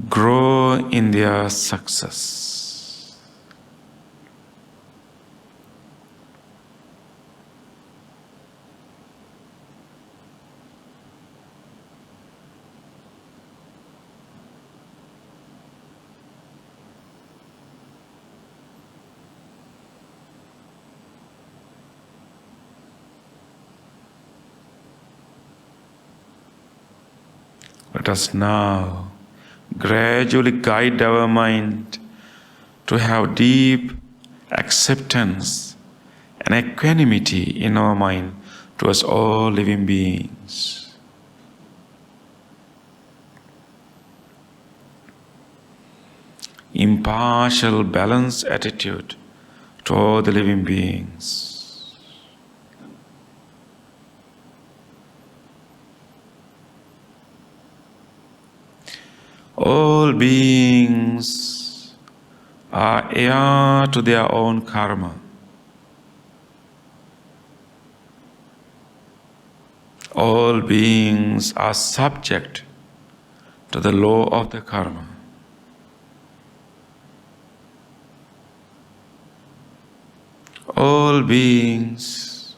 grow in their success. Let us now gradually guide our mind to have deep acceptance and equanimity in our mind towards all living beings. Impartial, balanced attitude to all the living beings. All beings are heir to their own karma. All beings are subject to the law of the karma. All beings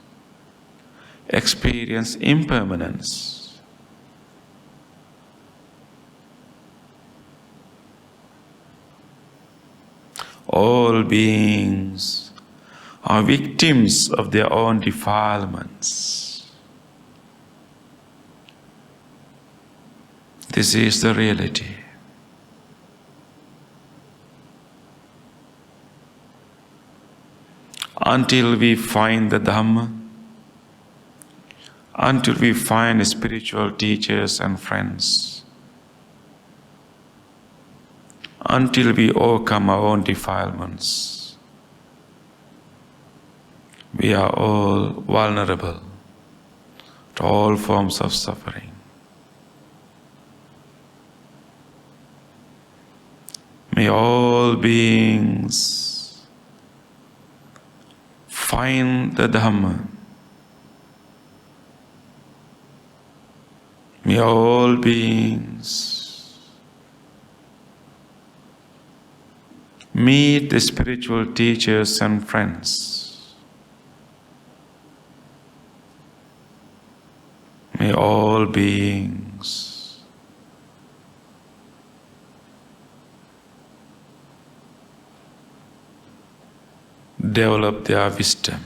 experience impermanence. All beings are victims of their own defilements. This is the reality. Until we find the Dhamma, until we find spiritual teachers and friends, until we overcome our own defilements, we are all vulnerable to all forms of suffering. May all beings find the Dhamma. May all beings meet the spiritual teachers and friends. May all beings develop their wisdom.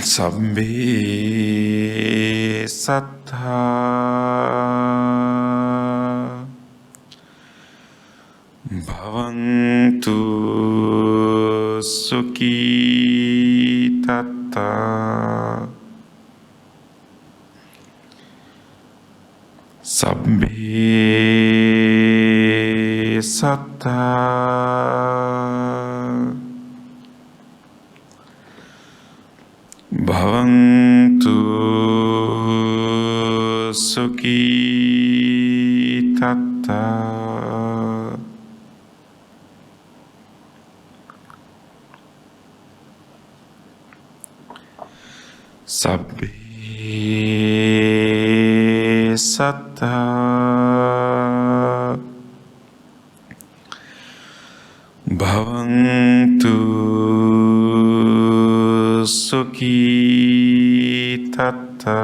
Sabbe sattha bhavantu sukhi tatta. Sabbe sattha bhavantu sukhi tatta. Sabbe sattha bhavantu sukhi tatta.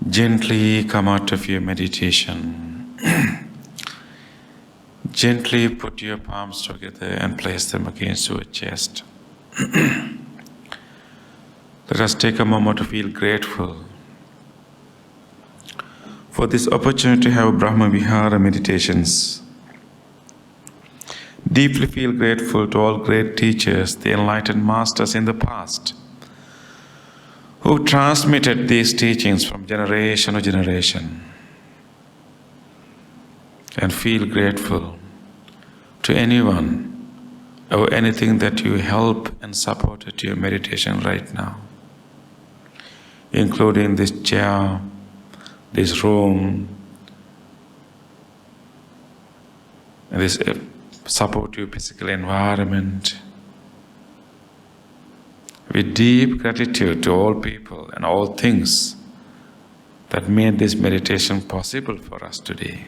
Gently come out of your meditation. Gently put your palms together and place them against your chest. Let us take a moment to feel grateful for this opportunity to have Brahma Vihara meditations. Deeply feel grateful to all great teachers, the enlightened masters in the past, who transmitted these teachings from generation to generation. And feel grateful to anyone or anything that you help and supported your meditation right now, including this chair, this room, and this supportive physical environment. With deep gratitude to all people and all things that made this meditation possible for us today.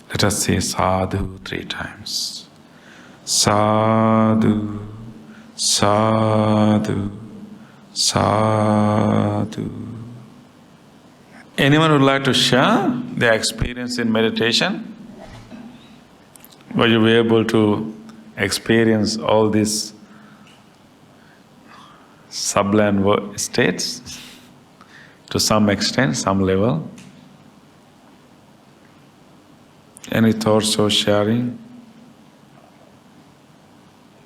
Let us say sadhu 3 times. Sadhu, sadhu, sadhu. Anyone would like to share their experience in meditation? Were you able to experience all these sublime states to some extent, some level? Any thoughts or sharing?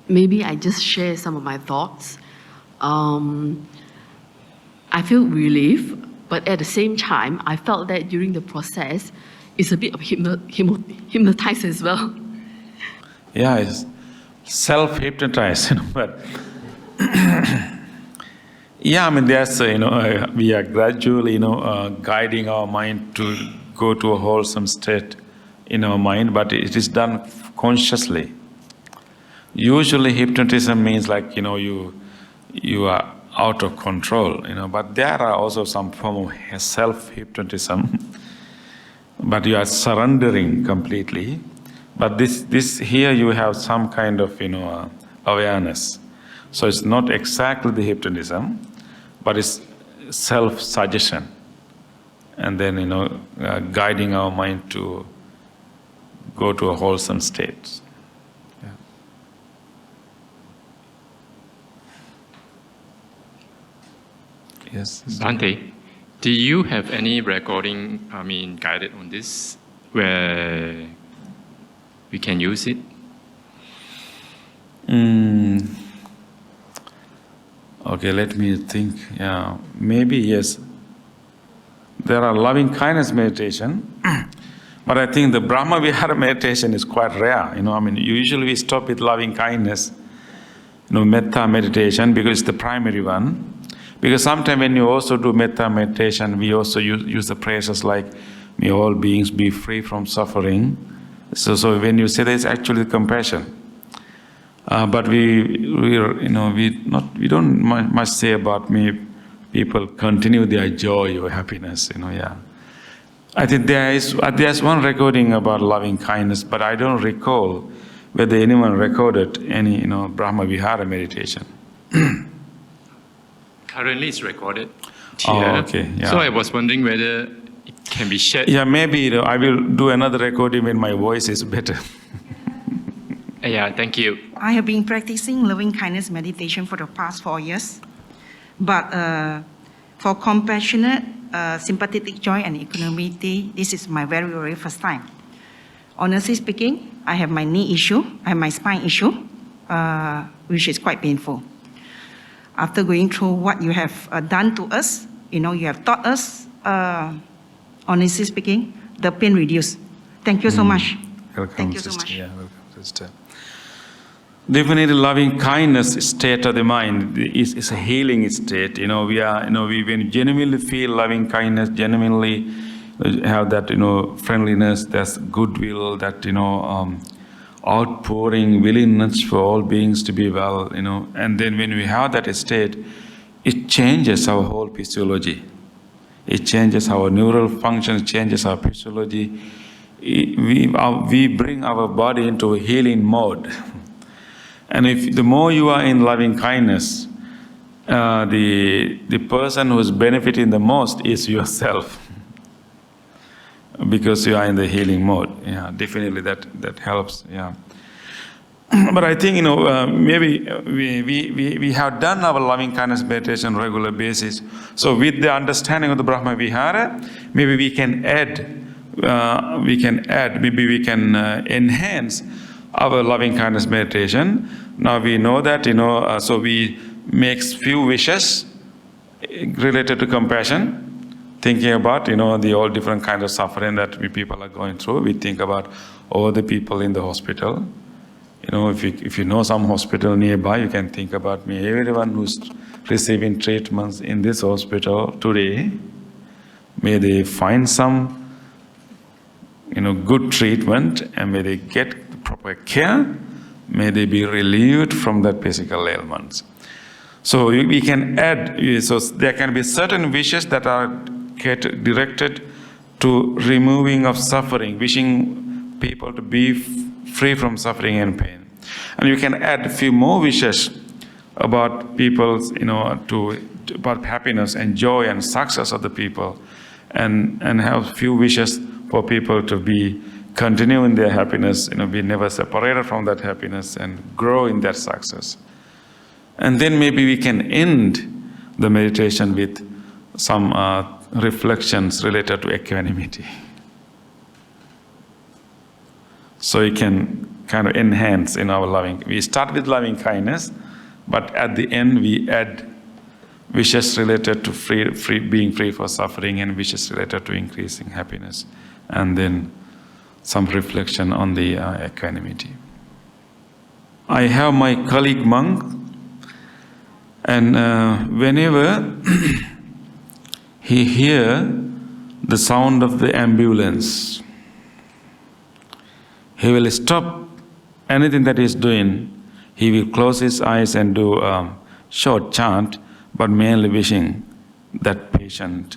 Maybe I just share some of my thoughts. I feel relief, but at the same time, I felt that during the process, it's a bit of hypnotized as well. Yeah, it's self-hypnotized, but yeah, I mean, there's, we are gradually, guiding our mind to go to a wholesome state in our mind, but it is done consciously. Usually hypnotism means like, you are out of control, but there are also some form of self-hypnotism, but you are surrendering completely. But this here you have some kind of, awareness. So it's not exactly the hypnotism, but it's self-suggestion. And then, guiding our mind to go to a wholesome state. Yeah. Yes. Bhante, do you have any recording, guided on this, where we can use it? Okay, let me think. Yeah, maybe yes. There are loving kindness meditation, but I think the Brahma Vihara meditation is quite rare. Usually we stop with loving kindness, metta meditation, because it's the primary one. Because sometimes when you also do metta meditation, we also use the phrases like, may all beings be free from suffering. So when you say that, it's actually compassion. But we don't much say about people continue their joy or happiness, yeah. I think there's one recording about loving kindness, but I don't recall whether anyone recorded any, Brahma Vihara meditation. Currently it's recorded here. Oh, okay, yeah. So I was wondering whether it can be shared. Yeah, maybe I will do another recording when my voice is better. Yeah, thank you. I have been practicing loving kindness meditation for the past 4 years. But for compassionate, sympathetic joy and equanimity, this is my very, very first time. Honestly speaking, I have my knee issue, I have my spine issue, which is quite painful. After going through what you have done to us, you have taught us, honestly speaking, the pain reduced. Thank you so much. Welcome, Thank you sister. so much. Yeah, welcome, sister. Definitely, loving kindness state of the mind is a healing state. We when you genuinely feel loving kindness, genuinely have that, friendliness, that goodwill, that, outpouring willingness for all beings to be well, and then when we have that state, it changes our whole physiology. It changes our neural function, changes our physiology. We bring our body into a healing mode. And if the more you are in loving kindness, the person who is benefiting the most is yourself, because you are in the healing mode. Yeah, definitely that helps. Yeah. But I think maybe we have done our loving kindness meditation on a regular basis. So with the understanding of the Brahma Vihara, maybe we can add. Maybe we can enhance our loving kindness meditation. Now we know that, so we make few wishes related to compassion, thinking about, the all different kinds of suffering that we people are going through. We think about all the people in the hospital. If you know some hospital nearby, you can think about everyone who's receiving treatments in this hospital today. May they find some, good treatment, and may they get proper care. May they be relieved from their physical ailments. So we can add, so there can be certain wishes that are directed to removing of suffering, wishing people to be free from suffering and pain. And you can add a few more wishes about people's, about happiness and joy and success of the people, and have few wishes for people to be continue in their happiness, be never separated from that happiness and grow in their success. And then maybe we can end the meditation with some reflections related to equanimity. So you can kind of enhance in our loving. We start with loving kindness, but at the end we add wishes related to being free for suffering, and wishes related to increasing happiness, and then some reflection on the equanimity. I have my colleague monk, and whenever he hear the sound of the ambulance, he will stop anything that he's doing. He will close his eyes and do a short chant, but mainly wishing that patient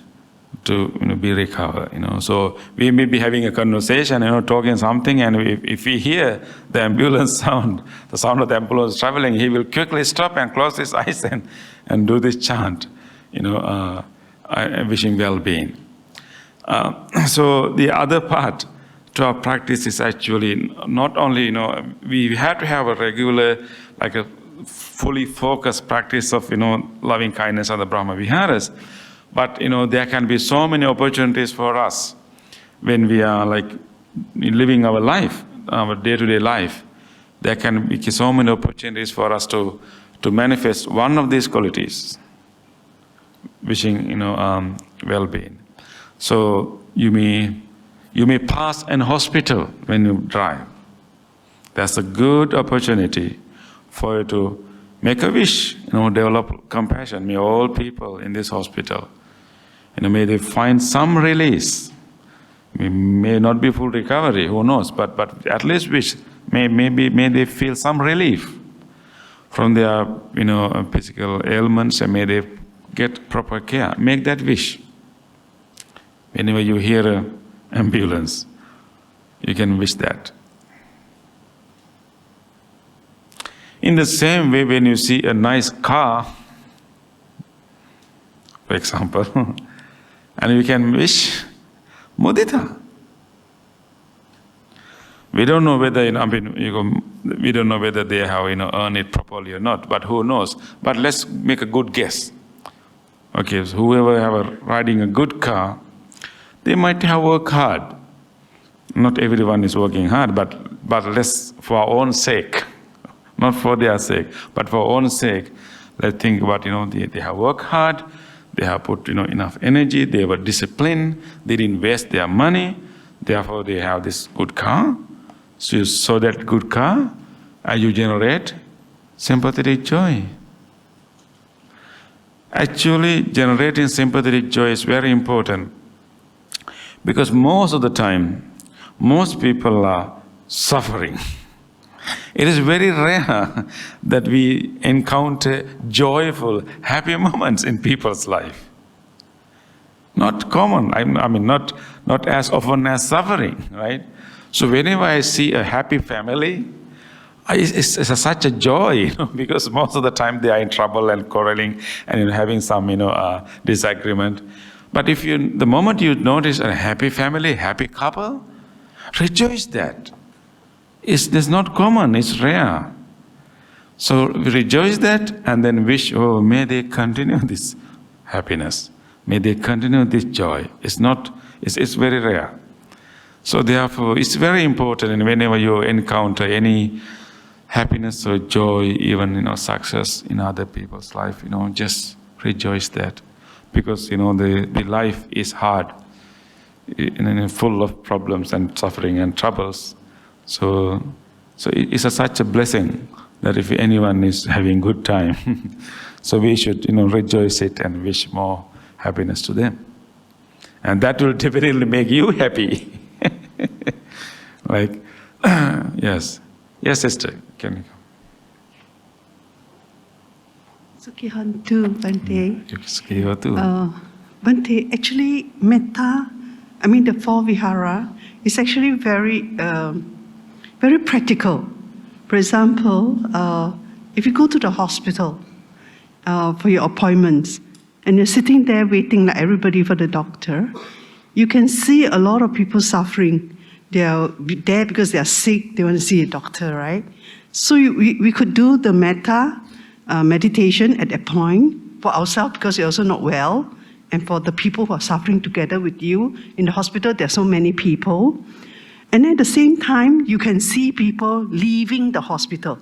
to be recovered. So we may be having a conversation, talking something, and if we hear the ambulance sound, the sound of the ambulance traveling, he will quickly stop and close his eyes and do this chant, wishing well-being. So the other part to our practice is actually not only, we have to have a regular, like a fully focused practice of, loving kindness at the Brahma Viharas. But, there can be so many opportunities for us when we are living our life, our day-to-day life. There can be so many opportunities for us to manifest one of these qualities, wishing, well-being. So you may pass an hospital when you drive. That's a good opportunity for you to make a wish, develop compassion. May all people in this hospital, may they find some release. May not be full recovery, who knows, but at least wish, may they feel some relief from their, physical ailments, and may they get proper care. Make that wish. Whenever you hear an ambulance, you can wish that. In the same way, when you see a nice car, for example, and you can wish mudita. We don't know whether we don't know whether they have earned it properly or not. But who knows? But let's make a good guess. Okay, so whoever riding a good car, they might have worked hard. Not everyone is working hard, but let's, for our own sake, not for their sake, but for our own sake, let's think about, they have worked hard, they have put, enough energy, they were disciplined, they didn't waste their money, therefore they have this good car. So you saw that good car, and you generate sympathetic joy. Actually, generating sympathetic joy is very important, because most of the time, most people are suffering. It is very rare that we encounter joyful, happy moments in people's life. Not common. I mean, not as often as suffering, right? So whenever I see a happy family, it's such a joy, because most of the time they are in trouble and quarreling and having some, disagreement. But the moment you notice a happy family, happy couple, rejoice that. It's not common, it's rare. So rejoice that and then wish, may they continue this happiness. May they continue this joy. It's very rare. So therefore, it's very important, and whenever you encounter any happiness or joy, even, success in other people's life, just rejoice that. Because, the life is hard, full of problems and suffering and troubles. So it's such a blessing that if anyone is having good time, so we should, rejoice it and wish more happiness to them. And that will definitely make you happy. Yes. Yes, sister, can you come? Sukihantu, Bhante. Sukihantu. Bhante, actually, metta, the four vihara, is actually very practical. For example, if you go to the hospital for your appointments, and you're sitting there waiting like everybody for the doctor, you can see a lot of people suffering. They are there because they are sick, they want to see a doctor, right? So we could do the metta meditation at that point for ourselves, because you're also not well, and for the people who are suffering together with you. In the hospital, there are so many people. And at the same time, you can see people leaving the hospital.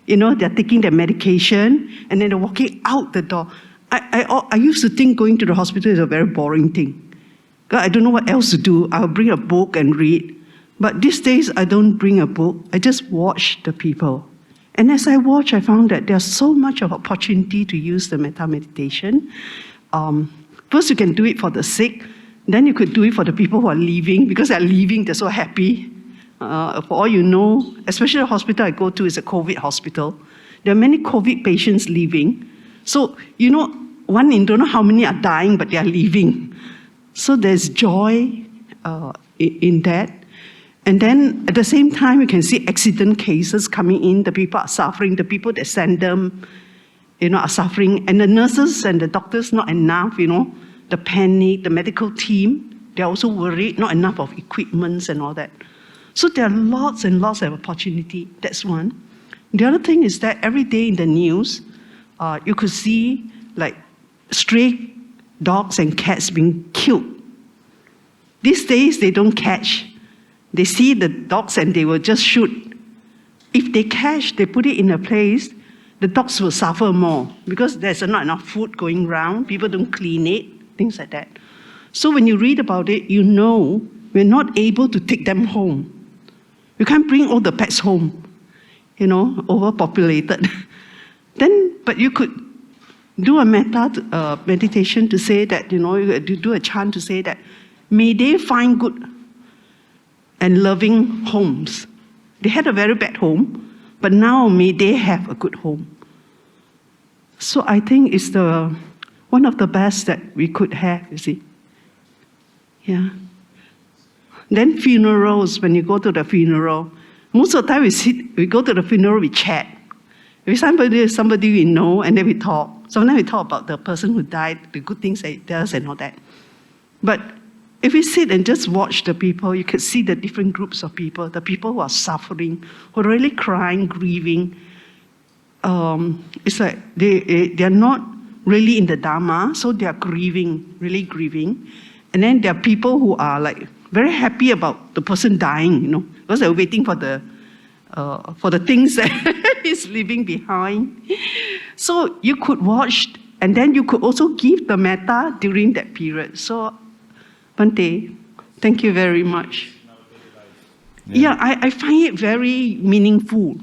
They're taking their medication, and then they're walking out the door. I used to think going to the hospital is a very boring thing. I don't know what else to do. I'll bring a book and read. But these days, I don't bring a book. I just watch the people. And as I watch, I found that there's so much of opportunity to use the metta meditation. First, you can do it for the sick. Then you could do it for the people who are leaving. Because they're leaving, they're so happy. For all you know, especially the hospital I go to is a COVID hospital. There are many COVID patients leaving. So, you know, you don't know how many are dying, but they are leaving. So there's joy in that. And then at the same time, you can see accident cases coming in. The people are suffering. The people that send them, you know, are suffering. And the nurses and the doctors, not enough, you know. The panic, the medical team, they're also worried, not enough of equipments and all that. So there are lots and lots of opportunity. That's one. The other thing is that every day in the news, you could see like stray dogs and cats being killed. These days, they don't catch. They see the dogs and they will just shoot. If they catch, they put it in a place, the dogs will suffer more because there's not enough food going around, people don't clean it, things like that. So when you read about it, you know we're not able to take them home. You can't bring all the pets home, you know, overpopulated. But you could do a meditation to say that, you know, you do a chant to say that, may they find good and loving homes. They had a very bad home, but now may they have a good home. So I think it's one of the best that we could have, you see. Yeah. Then funerals, when you go to the funeral, most of the time we go to the funeral, we chat. If somebody we know, and then we talk. Sometimes we talk about the person who died, the good things that he does and all that. But if we sit and just watch the people, you can see the different groups of people, the people who are suffering, who are really crying, grieving. It's like they are not really in the Dharma, so they are grieving, really grieving. And then there are people who are like very happy about the person dying, you know, because they're waiting for the things that he's leaving behind. So you could watch, and then you could also give the metta during that period. So, Bhante, thank you very much. Yeah, I find it very meaningful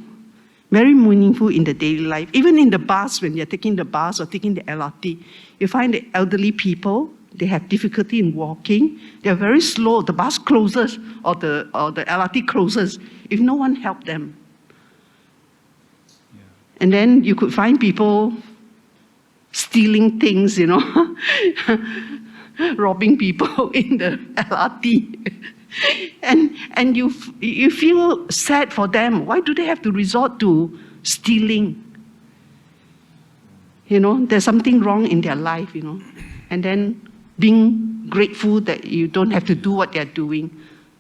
in the daily life. Even in the bus, when you're taking the bus or taking the LRT, you find the elderly people, they have difficulty in walking. They're very slow. The bus closes or the LRT closes if no one helps them. Yeah. And then you could find people stealing things, you know, robbing people in the LRT. and you feel sad for them. Why do they have to resort to stealing? You know, there's something wrong in their life, you know. And then being grateful that you don't have to do what they're doing.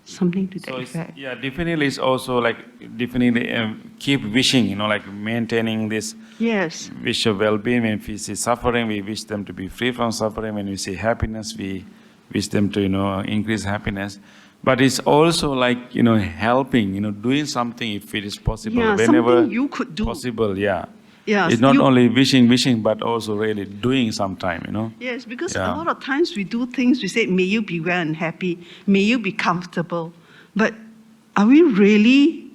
Something to that effect. Yeah, definitely it's also like, definitely keep wishing, you know, like maintaining this wish of well-being. When we see suffering, we wish them to be free from suffering. When we see happiness, we wish them to, you know, increase happiness. But it's also like, you know, helping, you know, doing something if it is possible. Yeah, whenever something you could do. Possible, yeah. Yes, it's not only wishing, but also really doing sometime, you know. Yes, because a lot of times we do things, we say, may you be well and happy, may you be comfortable. But are we really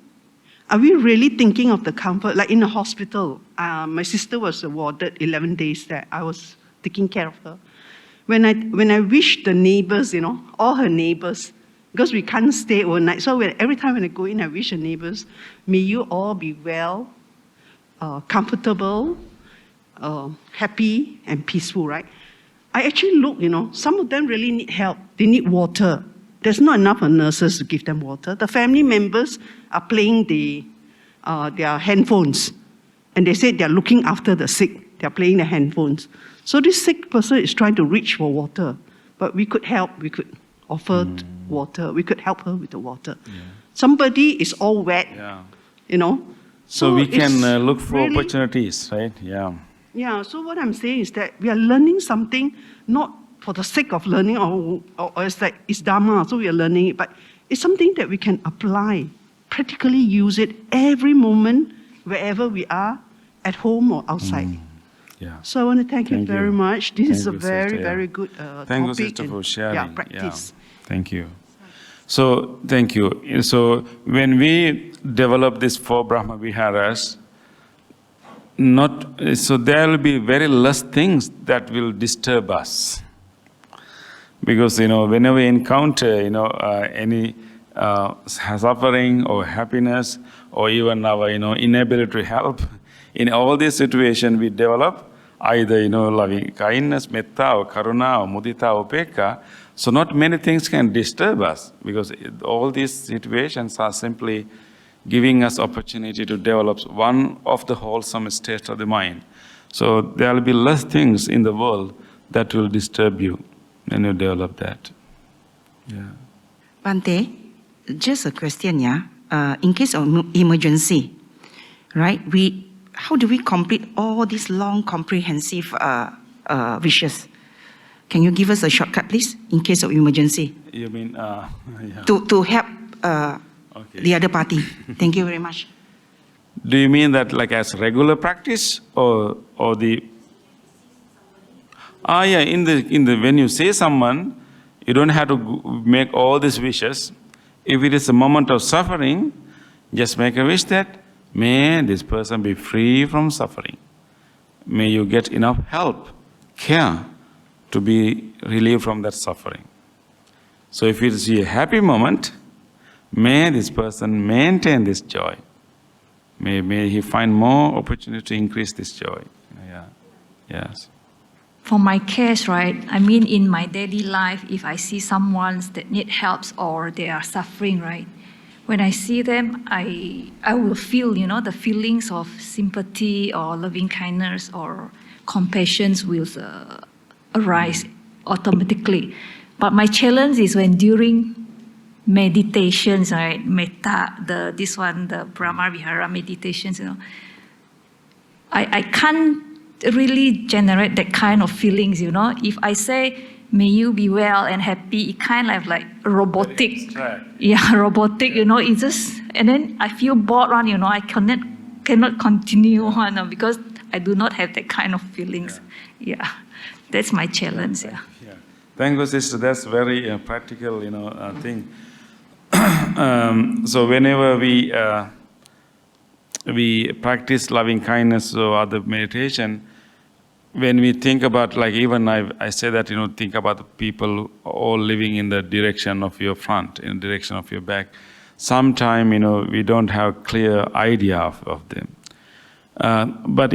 thinking of the comfort? Like in the hospital, my sister was warded 11 days there. I was taking care of her. When I wish the neighbors, you know, all her neighbors, because we can't stay overnight. So every time when I go in, I wish the neighbors, may you all be well, comfortable, happy and peaceful, right? I actually look, you know, some of them really need help. They need water. There's not enough nurses to give them water. The family members are playing their handphones. And they said they're looking after the sick. They're playing their handphones. So this sick person is trying to reach for water. But we could help. We could offer water. We could help her with the water. Yeah. Somebody is all wet, you know. So we can look for opportunities, right? Yeah. Yeah, so what I'm saying is that we are learning something not for the sake of learning or it's like it's Dharma, so we are learning it, but it's something that we can apply, practically use it every moment, wherever we are, at home or outside. Yeah. So I want to thank you very much. This is a very, sister, very good thank topic. You, sister, for sharing. Practice. Yeah. Thank you. So, thank you. So, when we develop these 4 Brahma Viharas, so there will be very less things that will disturb us. Because, you know, whenever we encounter, you know, any suffering or happiness or even our inability to help. In all these situations, we develop either loving kindness, metta, or karuna, or mudita, or upekka. So not many things can disturb us because all these situations are simply giving us opportunity to develop one of the wholesome states of the mind. So there will be less things in the world that will disturb you when you develop that. Yeah. Bhante, just a question, yeah. In case of emergency, right? How do we complete all these long, comprehensive wishes? Can you give us a shortcut, please, in case of emergency? You mean yeah. To help Okay. the other party. Thank you very much. Do you mean that like as regular practice or the? Yeah. In the when you say someone, you don't have to make all these wishes. If it is a moment of suffering, just make a wish that may this person be free from suffering. May you get enough help, care to be relieved from that suffering. So if it is a happy moment, may this person maintain this joy. May he find more opportunity to increase this joy. Yeah. Yes. For my case, right, I mean in my daily life, if I see someone that need help or they are suffering, right, when I see them, I will feel, the feelings of sympathy or loving kindness or compassion will arise automatically. But my challenge is when during meditations, right, metta, the Brahma Vihara meditations, I can't really generate that kind of feelings, If I say, may you be well and happy, it kind of like robotic. Yeah, robotic, it's just, and then I feel bored on, I cannot continue on because I do not have that kind of feelings. Yeah, that's my challenge, yeah. Thank you, sister. That's very practical, thing. So whenever we practice loving kindness or other meditation, when we think about, like even I say that, think about the people all living in the direction of your front, in the direction of your back. Sometime, we don't have clear idea of them. But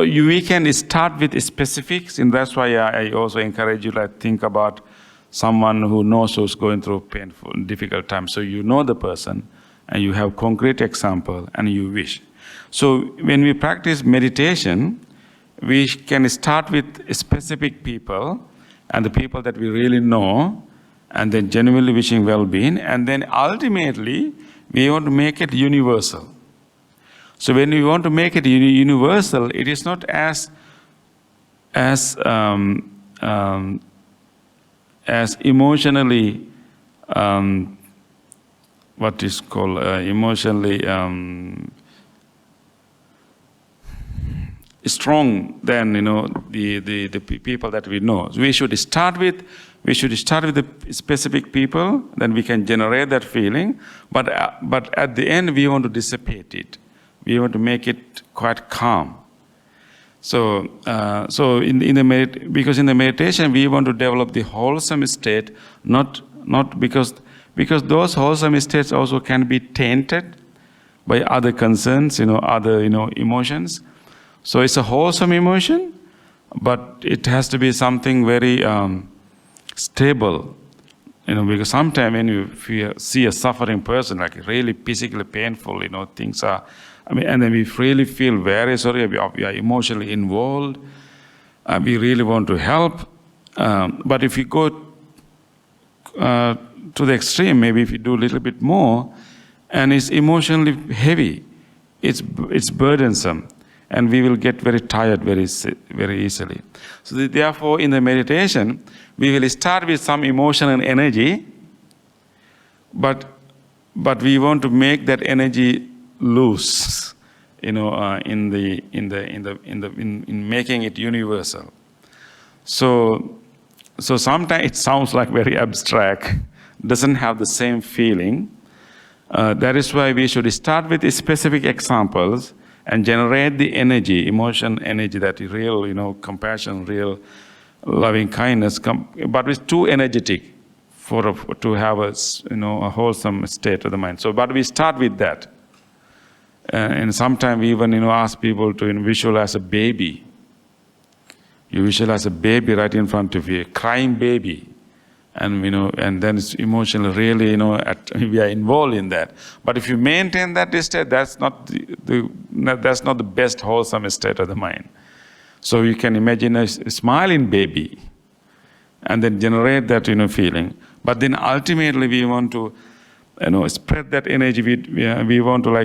we can start with specifics, and that's why I also encourage you to think about someone who knows who's going through painful, difficult times. So you know the person, and you have concrete example, and you wish. So when we practice meditation, we can start with specific people, and the people that we really know, and then genuinely wishing well-being, and then ultimately we want to make it universal. So when we want to make it universal, it is not as emotionally what is called emotionally strong than the people that we know. So we should start with the specific people, then we can generate that feeling. But at the end, we want to dissipate it. We want to make it quite calm. So because in the meditation we want to develop the wholesome state, not because those wholesome states also can be tainted by other concerns, other emotions. So it's a wholesome emotion, but it has to be something very stable, because sometimes when you see a suffering person, like really physically painful, things are. And then we really feel very sorry. We are emotionally involved. We really want to help. But if you go to the extreme, maybe if you do a little bit more, and it's emotionally heavy, it's burdensome, and we will get very tired very easily. So therefore, in the meditation, we will start with some emotion and energy, but we want to make that energy loose, in making it universal. So sometimes it sounds like very abstract, doesn't have the same feeling. That is why we should start with specific examples and generate the energy, emotion, energy that is real, compassion, real loving kindness, but it's too energetic to have a wholesome state of the mind. So, but we start with that. And sometimes we even ask people to visualize a baby. You visualize a baby right in front of you, a crying baby, and and then it's emotionally really we are involved in that. But if you maintain that state, that's not the best wholesome state of the mind. So you can imagine a smiling baby, and then generate that feeling. But then ultimately we want to spread that energy. We want to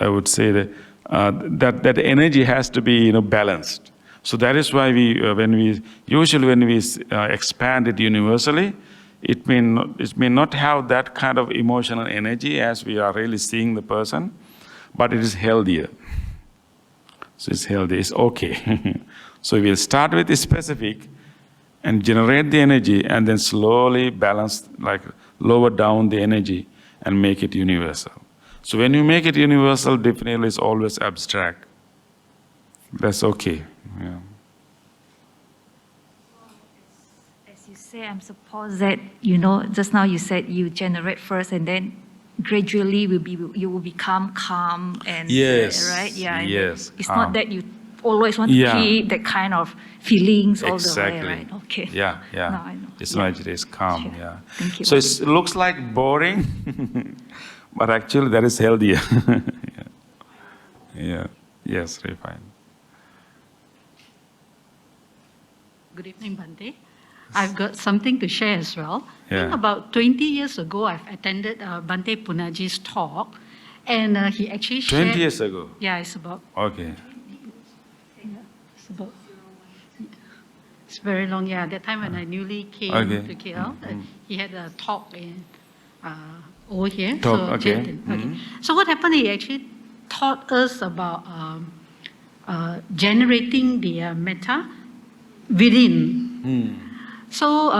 I would say that energy has to be balanced. So that is why when we expand it universally, it may not have that kind of emotional energy as we are really seeing the person, but it is healthier. So it's healthy, it's okay. So we'll start with the specific and generate the energy, and then slowly balance, lower down the energy and make it universal. So when you make it universal, definitely it's always abstract. That's okay. Yeah. As you say, I'm supposed that, just now you said you generate first and then gradually you will become calm and yes, right? Yeah. Yes. It's not that you always want to keep that kind of feelings all exactly. the way, right? Okay. Yeah. No, I know. It's not it is calm. Sure. Yeah. Thank you. So it looks like boring, but actually that is healthier. Yeah. Yes, very fine. Good evening, Bhante. I've got something to share as well. Yeah. I think about 20 years ago, I've attended Bhante Punaji's talk, and he actually shared... 20 years ago? Yeah, it's about... Okay. It's very long, yeah. That time when I newly came to KL, he had a talk in over here. So what happened, he actually taught us about generating the metta within. So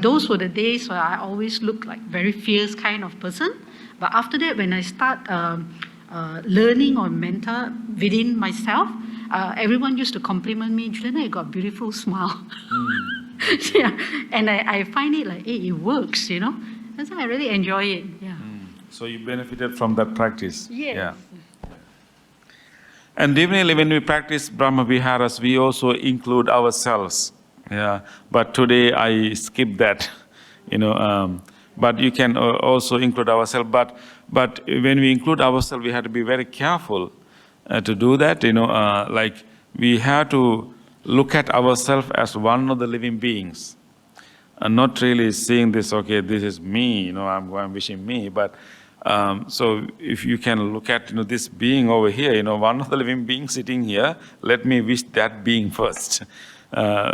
those were the days where I always looked like very fierce kind of person. But after that, when I start learning on metta within myself, everyone used to compliment me, Juliana, you got a beautiful smile. Yeah, and I find it like, hey, it works, That's why I really enjoy it. Yeah. So you benefited from that practice. Yes. Yeah. And definitely when we practice Brahma Viharas, we also include ourselves. Yeah. But today I skip that, But you can also include ourselves. But when we include ourselves, we have to be very careful to do that. We have to look at ourselves as one of the living beings, and not really seeing this. Okay, this is me. I'm wishing me. But so if you can look at this being over here, one of the living beings sitting here. Let me wish that being first.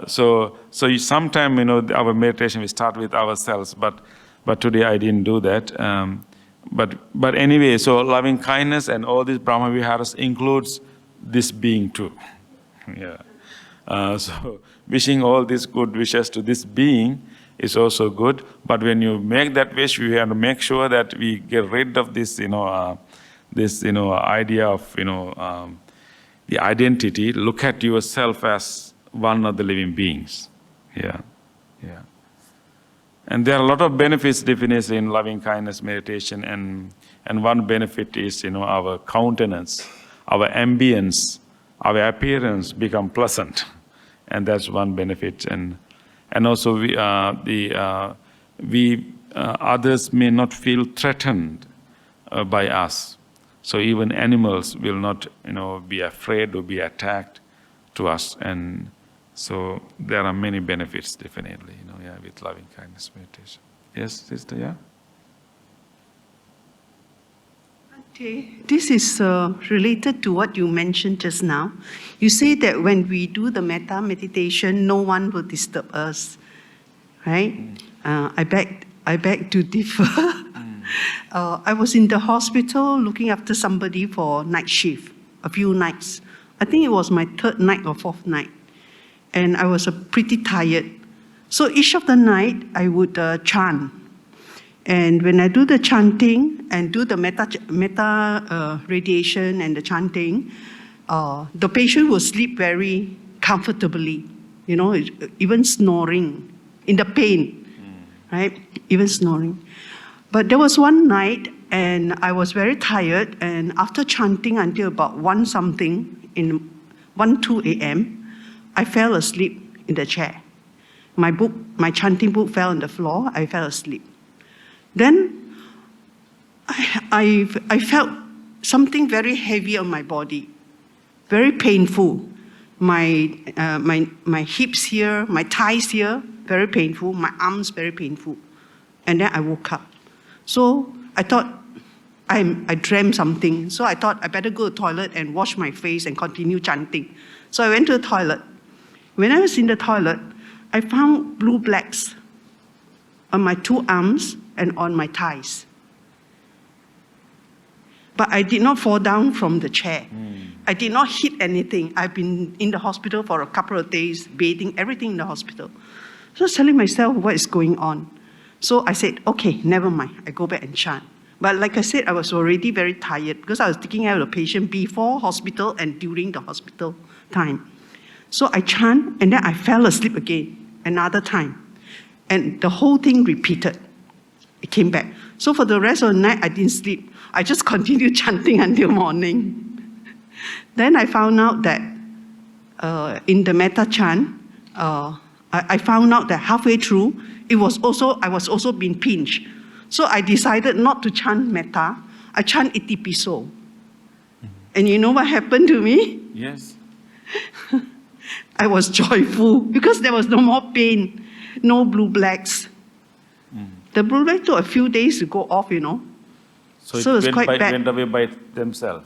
So sometime our meditation we start with ourselves, but today I didn't do that. But anyway, so loving kindness and all these Brahma Viharas includes this being too. Yeah. So wishing all these good wishes to this being is also good. But when you make that wish, we have to make sure that we get rid of this, idea of, the identity. Look at yourself as one of the living beings. Yeah. Yeah. And there are a lot of benefits definitely in loving kindness meditation, and one benefit is our countenance, our ambience, our appearance become pleasant, and that's one benefit. And also others may not feel threatened by us. So even animals will not be afraid or be attacked to us. And so there are many benefits, definitely, with loving kindness meditation. Yes, sister, yeah? Okay. This is related to what you mentioned just now. You say that when we do the metta meditation, no one will disturb us, right? I beg to differ. I was in the hospital looking after somebody for night shift, a few nights. I think it was my third night or fourth night. And I was pretty tired. So each of the night, I would chant. And when I do the chanting and do the metta radiation and the chanting, the patient will sleep very comfortably, even snoring in the pain, right? Even snoring. But there was one night, and I was very tired, and after chanting until about 2 a.m., I fell asleep in the chair. My chanting book fell on the floor, I fell asleep. Then I felt something very heavy on my body, very painful. My hips here, my thighs here, very painful, my arms very painful. And then I woke up. So I thought, I dreamt something. So I thought I better go to the toilet and wash my face and continue chanting. So I went to the toilet. When I was in the toilet, I found blue blacks on my 2 arms and on my thighs. But I did not fall down from the chair. I did not hit anything. I've been in the hospital for a couple of days, bathing, everything in the hospital. So I was telling myself what is going on. So I said, okay, never mind. I go back and chant. But like I said, I was already very tired because I was taking care of the patient before hospital and during the hospital time. So I chant, and then I fell asleep again, another time. And the whole thing repeated. It came back. So for the rest of the night, I didn't sleep. I just continued chanting until morning. Then I found out that in the metta chant, I found out that halfway through, I was also being pinched. So I decided not to chant metta. I chant itipiso. And you know what happened to me? Yes. I was joyful because there was no more pain, no blue blacks. The blue black took a few days to go off, So it was quite bad. went away by themselves.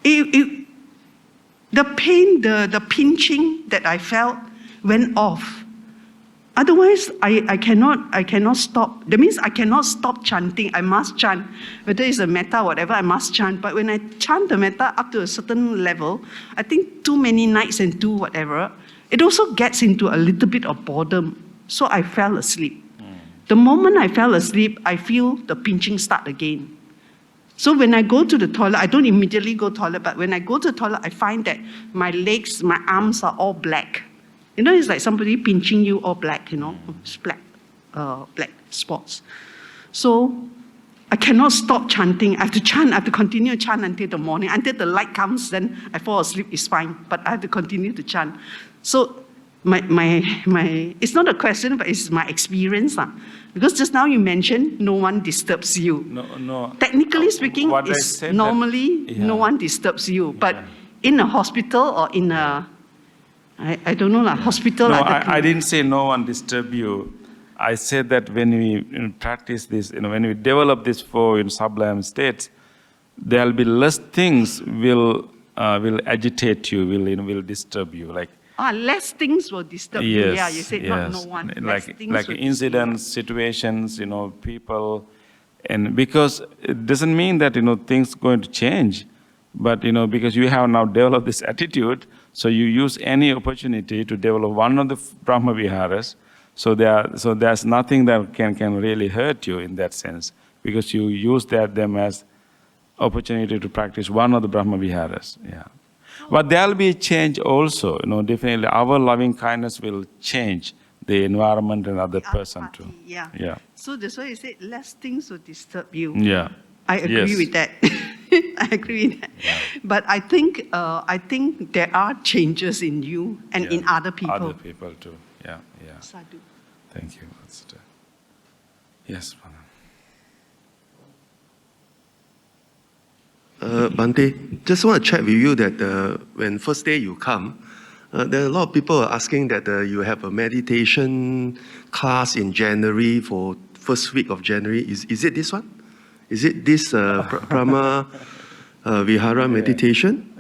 The pain, the pinching that I felt went off. Otherwise, I cannot stop. That means I cannot stop chanting. I must chant. Whether it's a metta or whatever, I must chant. But when I chant the metta up to a certain level, I think too many nights and do whatever, it also gets into a little bit of boredom. So I fell asleep. The moment I fell asleep, I feel the pinching start again. So when I go to the toilet, I don't immediately go to the toilet, but when I go to the toilet, I find that my legs, my arms are all black. It's like somebody pinching you all black, it's black spots. So I cannot stop chanting. I have to chant, I have to continue to chant until the morning. Until the light comes, then I fall asleep, it's fine. But I have to continue to chant. So my it's not a question, but it's my experience. Because just now you mentioned no one disturbs you. No. Technically speaking, What I it's said normally no one disturbs you. But in a hospital or in a, I don't know, hospital. No, I didn't say no one disturb you. I said that when we practice this, when we develop this 4 sublime states, there will be less things will agitate you, will disturb you. Like less things will disturb you. Yeah, you said not no one. Like incidents, situations, people, and because it doesn't mean that things going to change, but because you have now developed this attitude, so you use any opportunity to develop one of the Brahma Viharas. So there's nothing that can really hurt you in that sense, because you use them as opportunity to practice one of the Brahma Viharas. Yeah. But there will be a change also. Definitely our loving kindness will change the environment and other person too. Yeah. So that's why you said less things will disturb you. Yeah. I agree with that. I agree with that. Yeah. But I think there are changes in you and in other people. Other people too. Yeah. Sadhu. Thank you. Yes, Father. Bhante, just want to check with you that when first day you come, there are a lot of people are asking that you have a meditation class in January for first week of January. Is it this one? Is it this Brahma Vihara Meditation?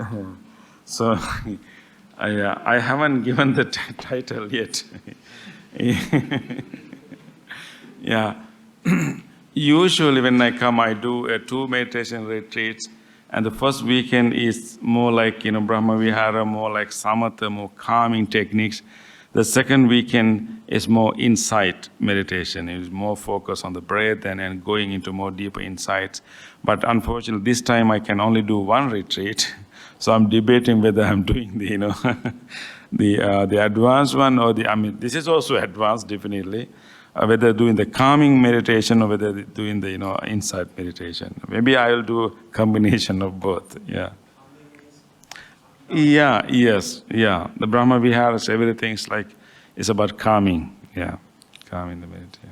So I haven't given the title yet. Yeah. Usually when I come, I do 2 meditation retreats. And the first weekend is more like, Brahma Vihara, more like samatha, more calming techniques. The second weekend is more insight meditation. It is more focused on the breath and going into more deeper insights. But unfortunately, this time I can only do 1 retreat. So I'm debating whether I'm doing the, the advanced one or this is also advanced, definitely. Whether doing the calming meditation or whether doing the, insight meditation. Maybe I'll do a combination of both, yeah. Yeah, yes, yeah. The Brahma Vihara, everything is like, it's about calming, yeah. Calming the meditation.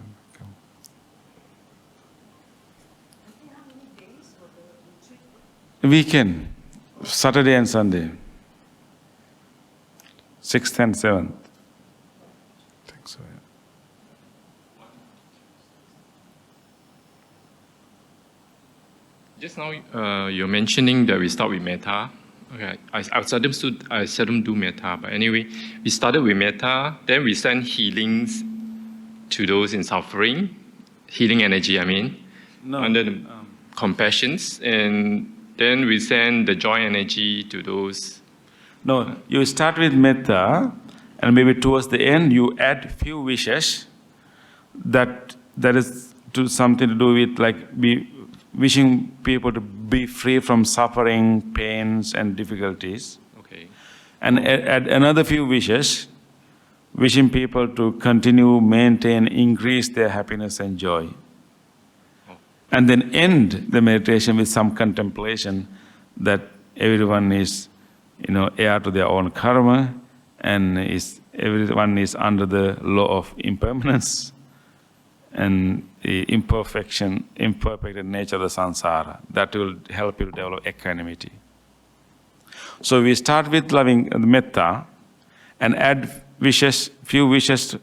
Weekend, Saturday and Sunday, 6th and 7th. I think so, yeah. Just now, you're mentioning that we start with metta. Okay, I seldom do metta, but anyway, we started with metta, then we send healings to those in suffering, healing energy, under the compassions, and then we send the joy energy to those. No, you start with metta, and maybe towards the end you add few wishes that is something to do with like wishing people to be free from suffering, pains, and difficulties. Okay. And add another few wishes, wishing people to continue, maintain, increase their happiness and joy. And then end the meditation with some contemplation that everyone is, heir to their own karma, and everyone is under the law of impermanence and the imperfect nature of the samsara. That will help you to develop equanimity. So we start with loving metta and add few wishes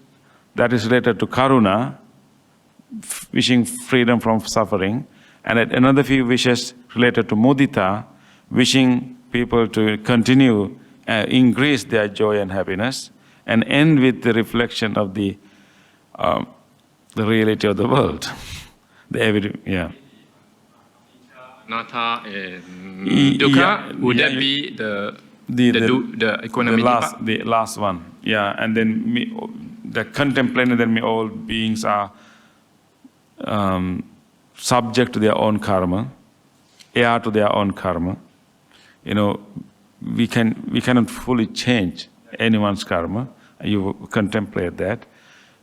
that is related to karuna, wishing freedom from suffering, and another few wishes related to mudita, wishing people to continue, increase their joy and happiness, and end with the reflection of the reality of the world. Anatta and dukkha, would that be the equanimity part? The last one, yeah, and then the contemplating that all beings are subject to their own karma, heir to their own karma. We cannot fully change anyone's karma. You contemplate that,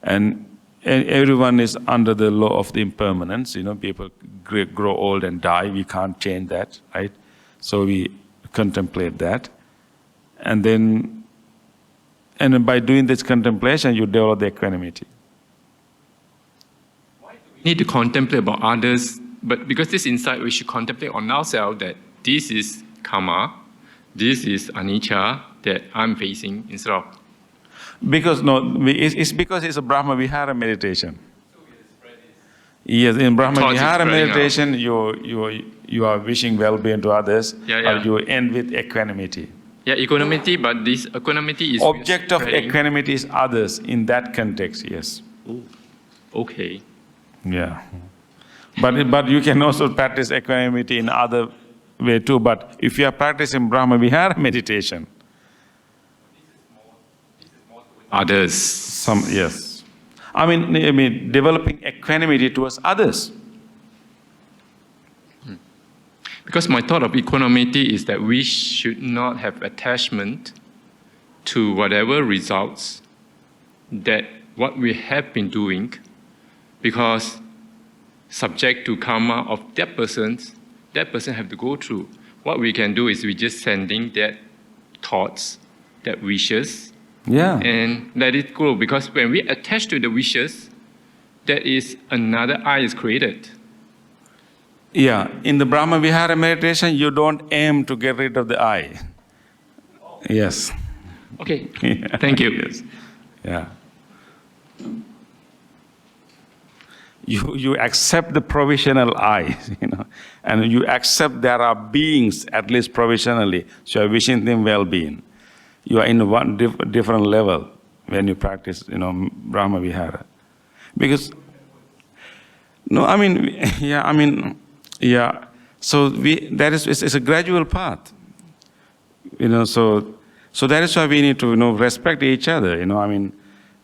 and everyone is under the law of the impermanence. People grow old and die. We can't change that, right? So we contemplate that, and then by doing this contemplation, you develop the equanimity. Need to contemplate about others, but because this insight, we should contemplate on ourselves that this is karma, this is anicca that I'm facing instead of. It's because it's a Brahma Vihara meditation. Yes, in Brahma Vihara meditation, you are wishing well-being to others, or you end with equanimity. Yeah, equanimity, but this equanimity is object of equanimity is others in that context. Yes. Ooh. Okay. Yeah, but you can also practice equanimity in other way too. But if you are practicing Brahma Vihara meditation, others. Yes, I mean developing equanimity towards others. Because my thought of equanimity is that we should not have attachment to whatever results that what we have been doing. Because subject to karma of that person have to go through. What we can do is we just sending that thoughts, that wishes, and let it go. Because when we attach to the wishes, that is another I is created. Yeah, in the Brahma Vihara meditation, you don't aim to get rid of the I. Yes. Okay, thank you. Yes. Yeah. You accept the provisional I, and you accept there are beings, at least provisionally, so you're wishing them well-being. You are in one different level when you practice, Brahma Vihara. Because, so it's a gradual path, so that is why we need to, respect each other,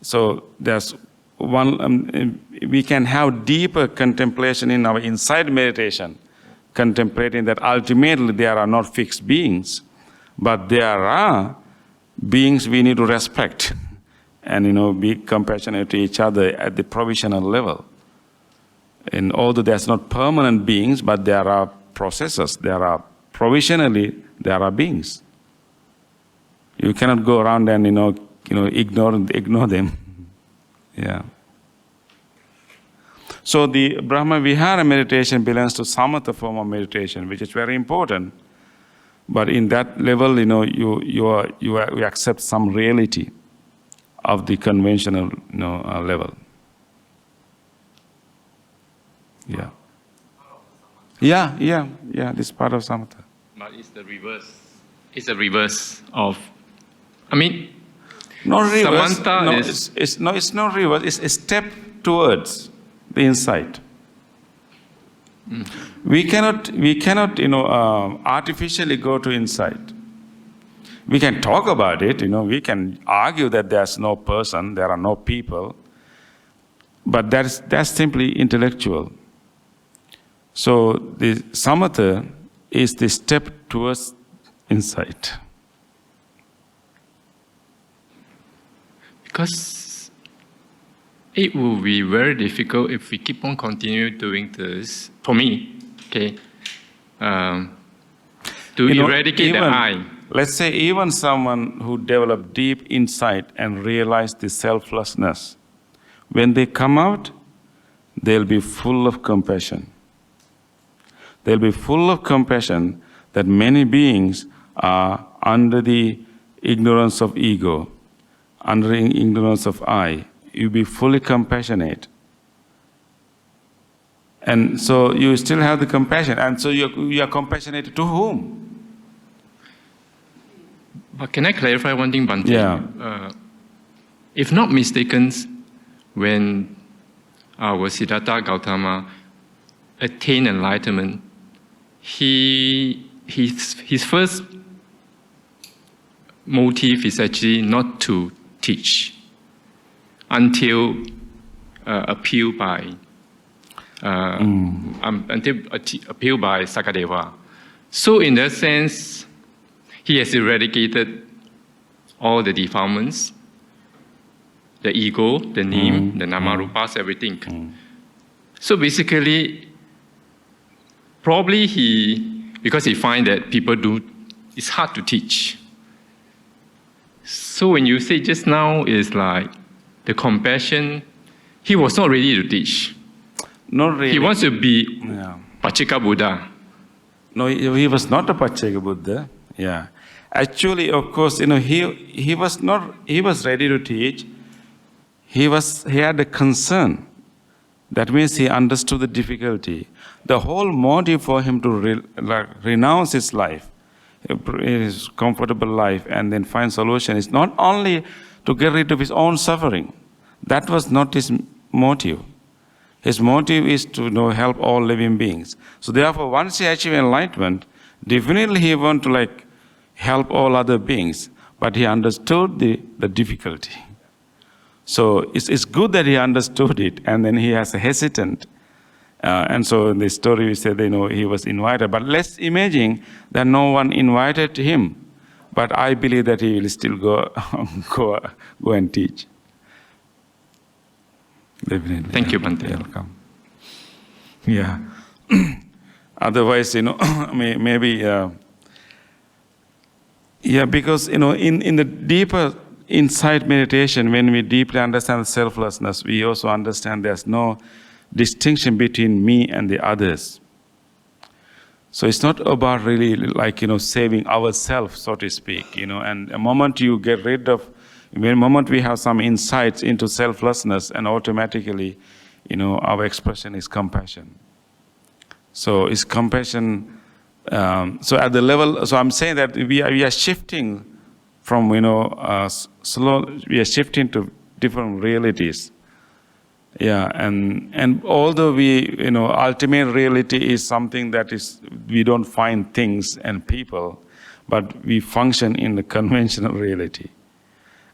so there's one, we can have deeper contemplation in our inside meditation, contemplating that ultimately there are not fixed beings, But there are beings we need to respect and be compassionate to each other at the provisional level. And although there's not permanent beings, but there are processes, provisionally there are beings. You cannot go around and ignore them. Yeah. So the Brahma Vihara meditation belongs to samatha form of meditation, which is very important. But in that level, you accept some reality of the conventional level. Yeah. Yeah. This is part of samatha. But it's the reverse. It's a reverse of. I mean, no reverse. Samantha it's not reverse. It's a step towards the insight. We cannot artificially go to insight. We can talk about it, we can argue that there's no person, there are no people, but that's simply intellectual. So the samatha is the step towards insight. Because it will be very difficult if we keep on continuing doing this, for me, okay, to eradicate the I. Let's say even someone who developed deep insight and realized the selflessness, when they come out, they'll be full of compassion. They'll be full of compassion that many beings are under the ignorance of ego, under the ignorance of I. You'll be fully compassionate. And so you still have the compassion. And so you are compassionate to whom? But can I clarify one thing, Bhante? Yeah. If not mistaken, when our Siddhartha Gautama attained enlightenment, his first motive is actually not to teach until appealed by Sakadeva. So in that sense, he has eradicated all the defilements, the ego, the name, the namarupas, everything. So basically, probably because he finds that it's hard to teach. So when you say just now is like the compassion, he was not ready to teach. Not really. He wants to be Pachika Buddha. No, he was not a Pacheka Buddha. Yeah. Actually, of course, he was ready to teach. He had a concern. That means he understood the difficulty. The whole motive for him to renounce his life, his comfortable life, and then find solution is not only to get rid of his own suffering. That was not his motive. His motive is to help all living beings. So therefore, once he achieved enlightenment, definitely he want to help all other beings. But he understood the difficulty. So it's good that he understood it, and then he has a hesitant. And so in the story we said, he was invited. But let's imagine that no one invited him. But I believe that he will still go and teach. Definitely. Thank you, Bhante. Welcome. Yeah. Otherwise, maybe, because, in the deeper insight meditation, when we deeply understand selflessness, we also understand there's no distinction between me and the others. So it's not about really saving ourselves, so to speak, and the moment you get rid of, the moment we have some insights into selflessness, and automatically, our expression is compassion. So it's compassion, so at the level, so I'm saying that we are shifting from, we are shifting to different realities. Yeah, and although ultimate reality is something that is, we don't find things and people, but we function in the conventional reality.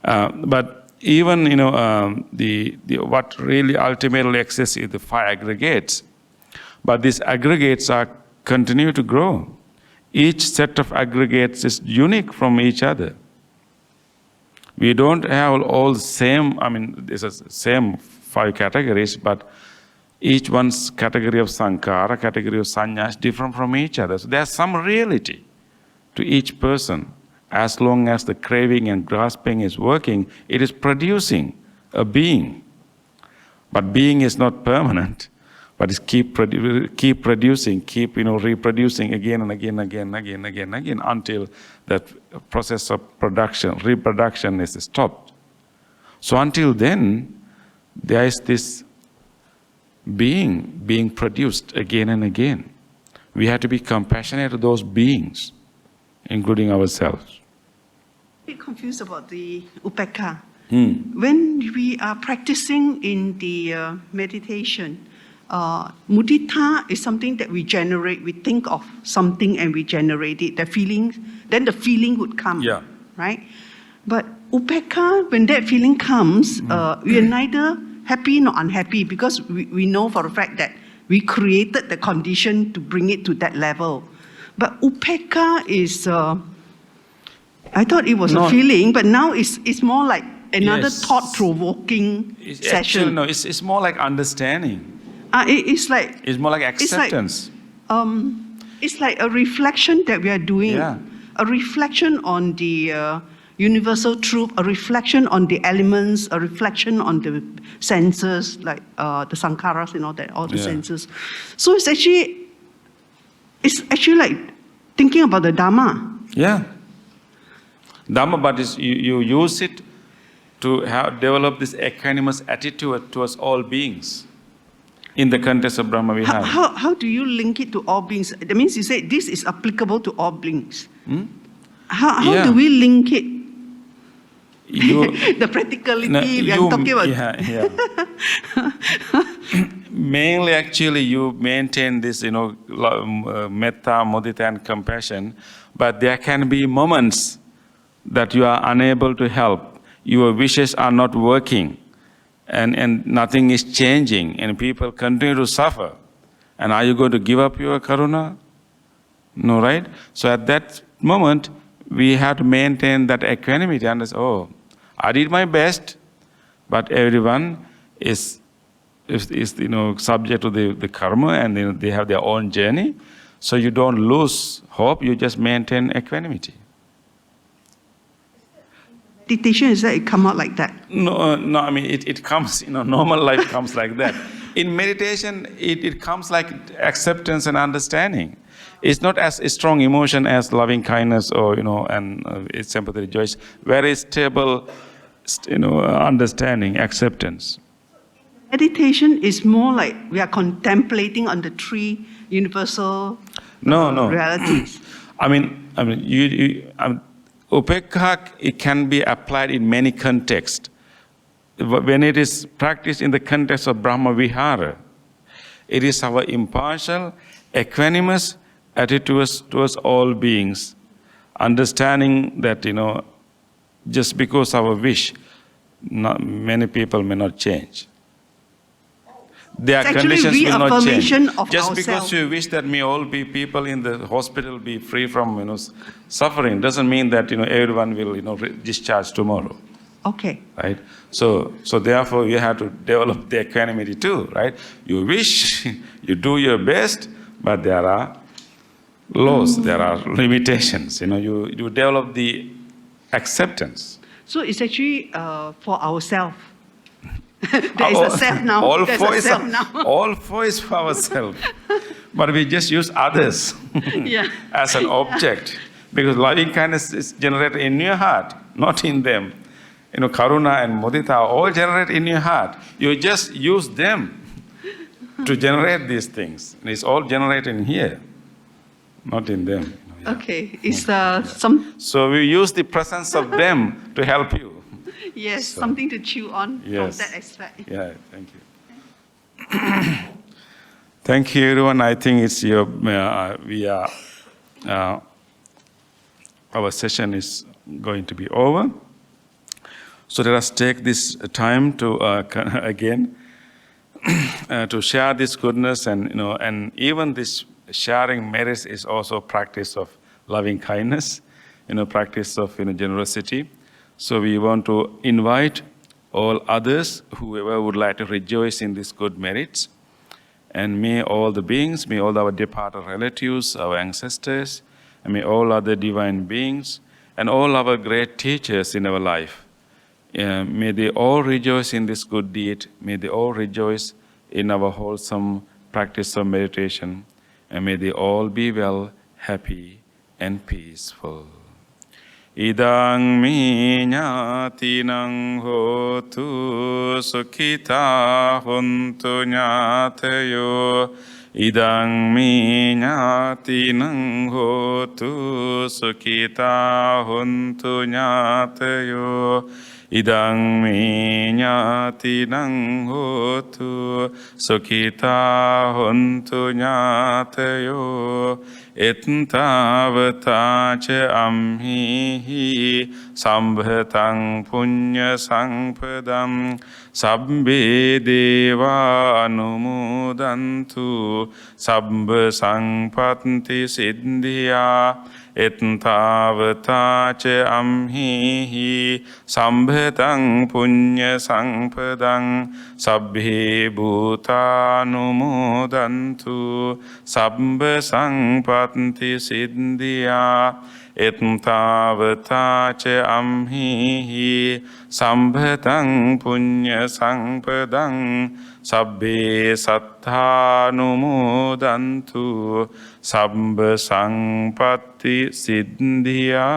But even, what really ultimately exists is the 5 aggregates. But these aggregates continue to grow. each set of aggregates is unique from each other. We don't have all the same, it's the same 5 categories, but each one's category of sankhara, category of sanya is different from each other. So there's some reality to each person. As long as the craving and grasping is working, it is producing a being. But being is not permanent, but it's keep producing, reproducing again and again until that process of reproduction is stopped. So until then, there is this being produced again and again. We have to be compassionate to those beings, including ourselves. I'm a bit confused about the upekkha. When we are practicing in the meditation, mudita is something that we generate. We think of something and we generate it. The feeling, then the feeling would come, right? But upekkha, when that feeling comes, we are neither happy nor unhappy, because we know for a fact that we created the condition to bring it to that level. But upekkha is, I thought it was a feeling, but now it's more like another thought-provoking session. Actually, no, it's more like understanding. It's more like acceptance. It's like a reflection that we are doing, a reflection on the universal truth, a reflection on the elements, a reflection on the senses, like the sankharas and all that, all the senses. So it's actually like thinking about the Dhamma. Yeah. Dhamma, but you use it to develop this equanimous attitude towards all beings in the context of Brahma Vihara. How do you link it to all beings? That means you say this is applicable to all beings. How do we link it? The practicality we are talking about. Mainly, actually, you maintain this, metta, mudita, and compassion, but there can be moments that you are unable to help. Your wishes are not working, and nothing is changing, and people continue to suffer. And are you going to give up your karuna? No, right? So at that moment, we have to maintain that equanimity and say, I did my best, but everyone is subject to the karma, and they have their own journey. So you don't lose hope, you just maintain equanimity. Meditation, is that it come out like that? No, it comes, normal life comes like that. In meditation, it comes like acceptance and understanding. It's not as a strong emotion as loving kindness or, and it's sympathy, joy. Very stable, understanding, acceptance. Meditation is more like we are contemplating on the 3 universal realities. Upekkha, it can be applied in many contexts. When it is practiced in the context of Brahma Vihara, it is our impartial, equanimous attitude towards all beings, understanding that, just because our wish, many people may not change. Their conditions will not change. Just because you wish that may all be people in the hospital be free from suffering doesn't mean that everyone will discharge tomorrow. Okay. Right. So therefore you have to develop the equanimity too. Right. You wish, you do your best, but there are laws, there are limitations. You develop the acceptance. So it's actually for ourselves. There is a self now. All 4 is for ourselves. But we just use others as an object. Because loving kindness is generated in your heart, not in them. Karuna and mudita are all generated in your heart. You just use them to generate these things. And it's all generated in here, not in them. Okay. Is So we use the presence of them to help you. Yes, something to chew on from that aspect. Yeah, thank you. Thank you, everyone. I think it's our session is going to be over. So let us take this time to again to share this goodness, and and even this sharing merits is also practice of loving kindness, practice of generosity. So we want to invite all others, whoever would like to rejoice in these good merits. And may all the beings, may all our departed relatives, our ancestors, and may all other divine beings, and all our great teachers in our life, may they all rejoice in this good deed. May they all rejoice in our wholesome practice of meditation. And may they all be well, happy, and peaceful. Idang mi ñātinang hotu sukhita hontu ñātayo. Idang mi ñātinang hotu sukhita hontu ñātayo. Idang mi ñātinang hotu sukhita hontu ñātayo. Ettavata ca amhihi sambhatang punya sangpadam sabbe deva anumodantu sabba sangpatti siddhya. Ettavata ca amhihi sambhatang punya sangpadam sabbe bhutanumodantu sabba sangpatti siddhya. Ettavata ca amhihi sambhatang punya sangpadam sabbe satthanumodantu sabba sangpatti siddhya.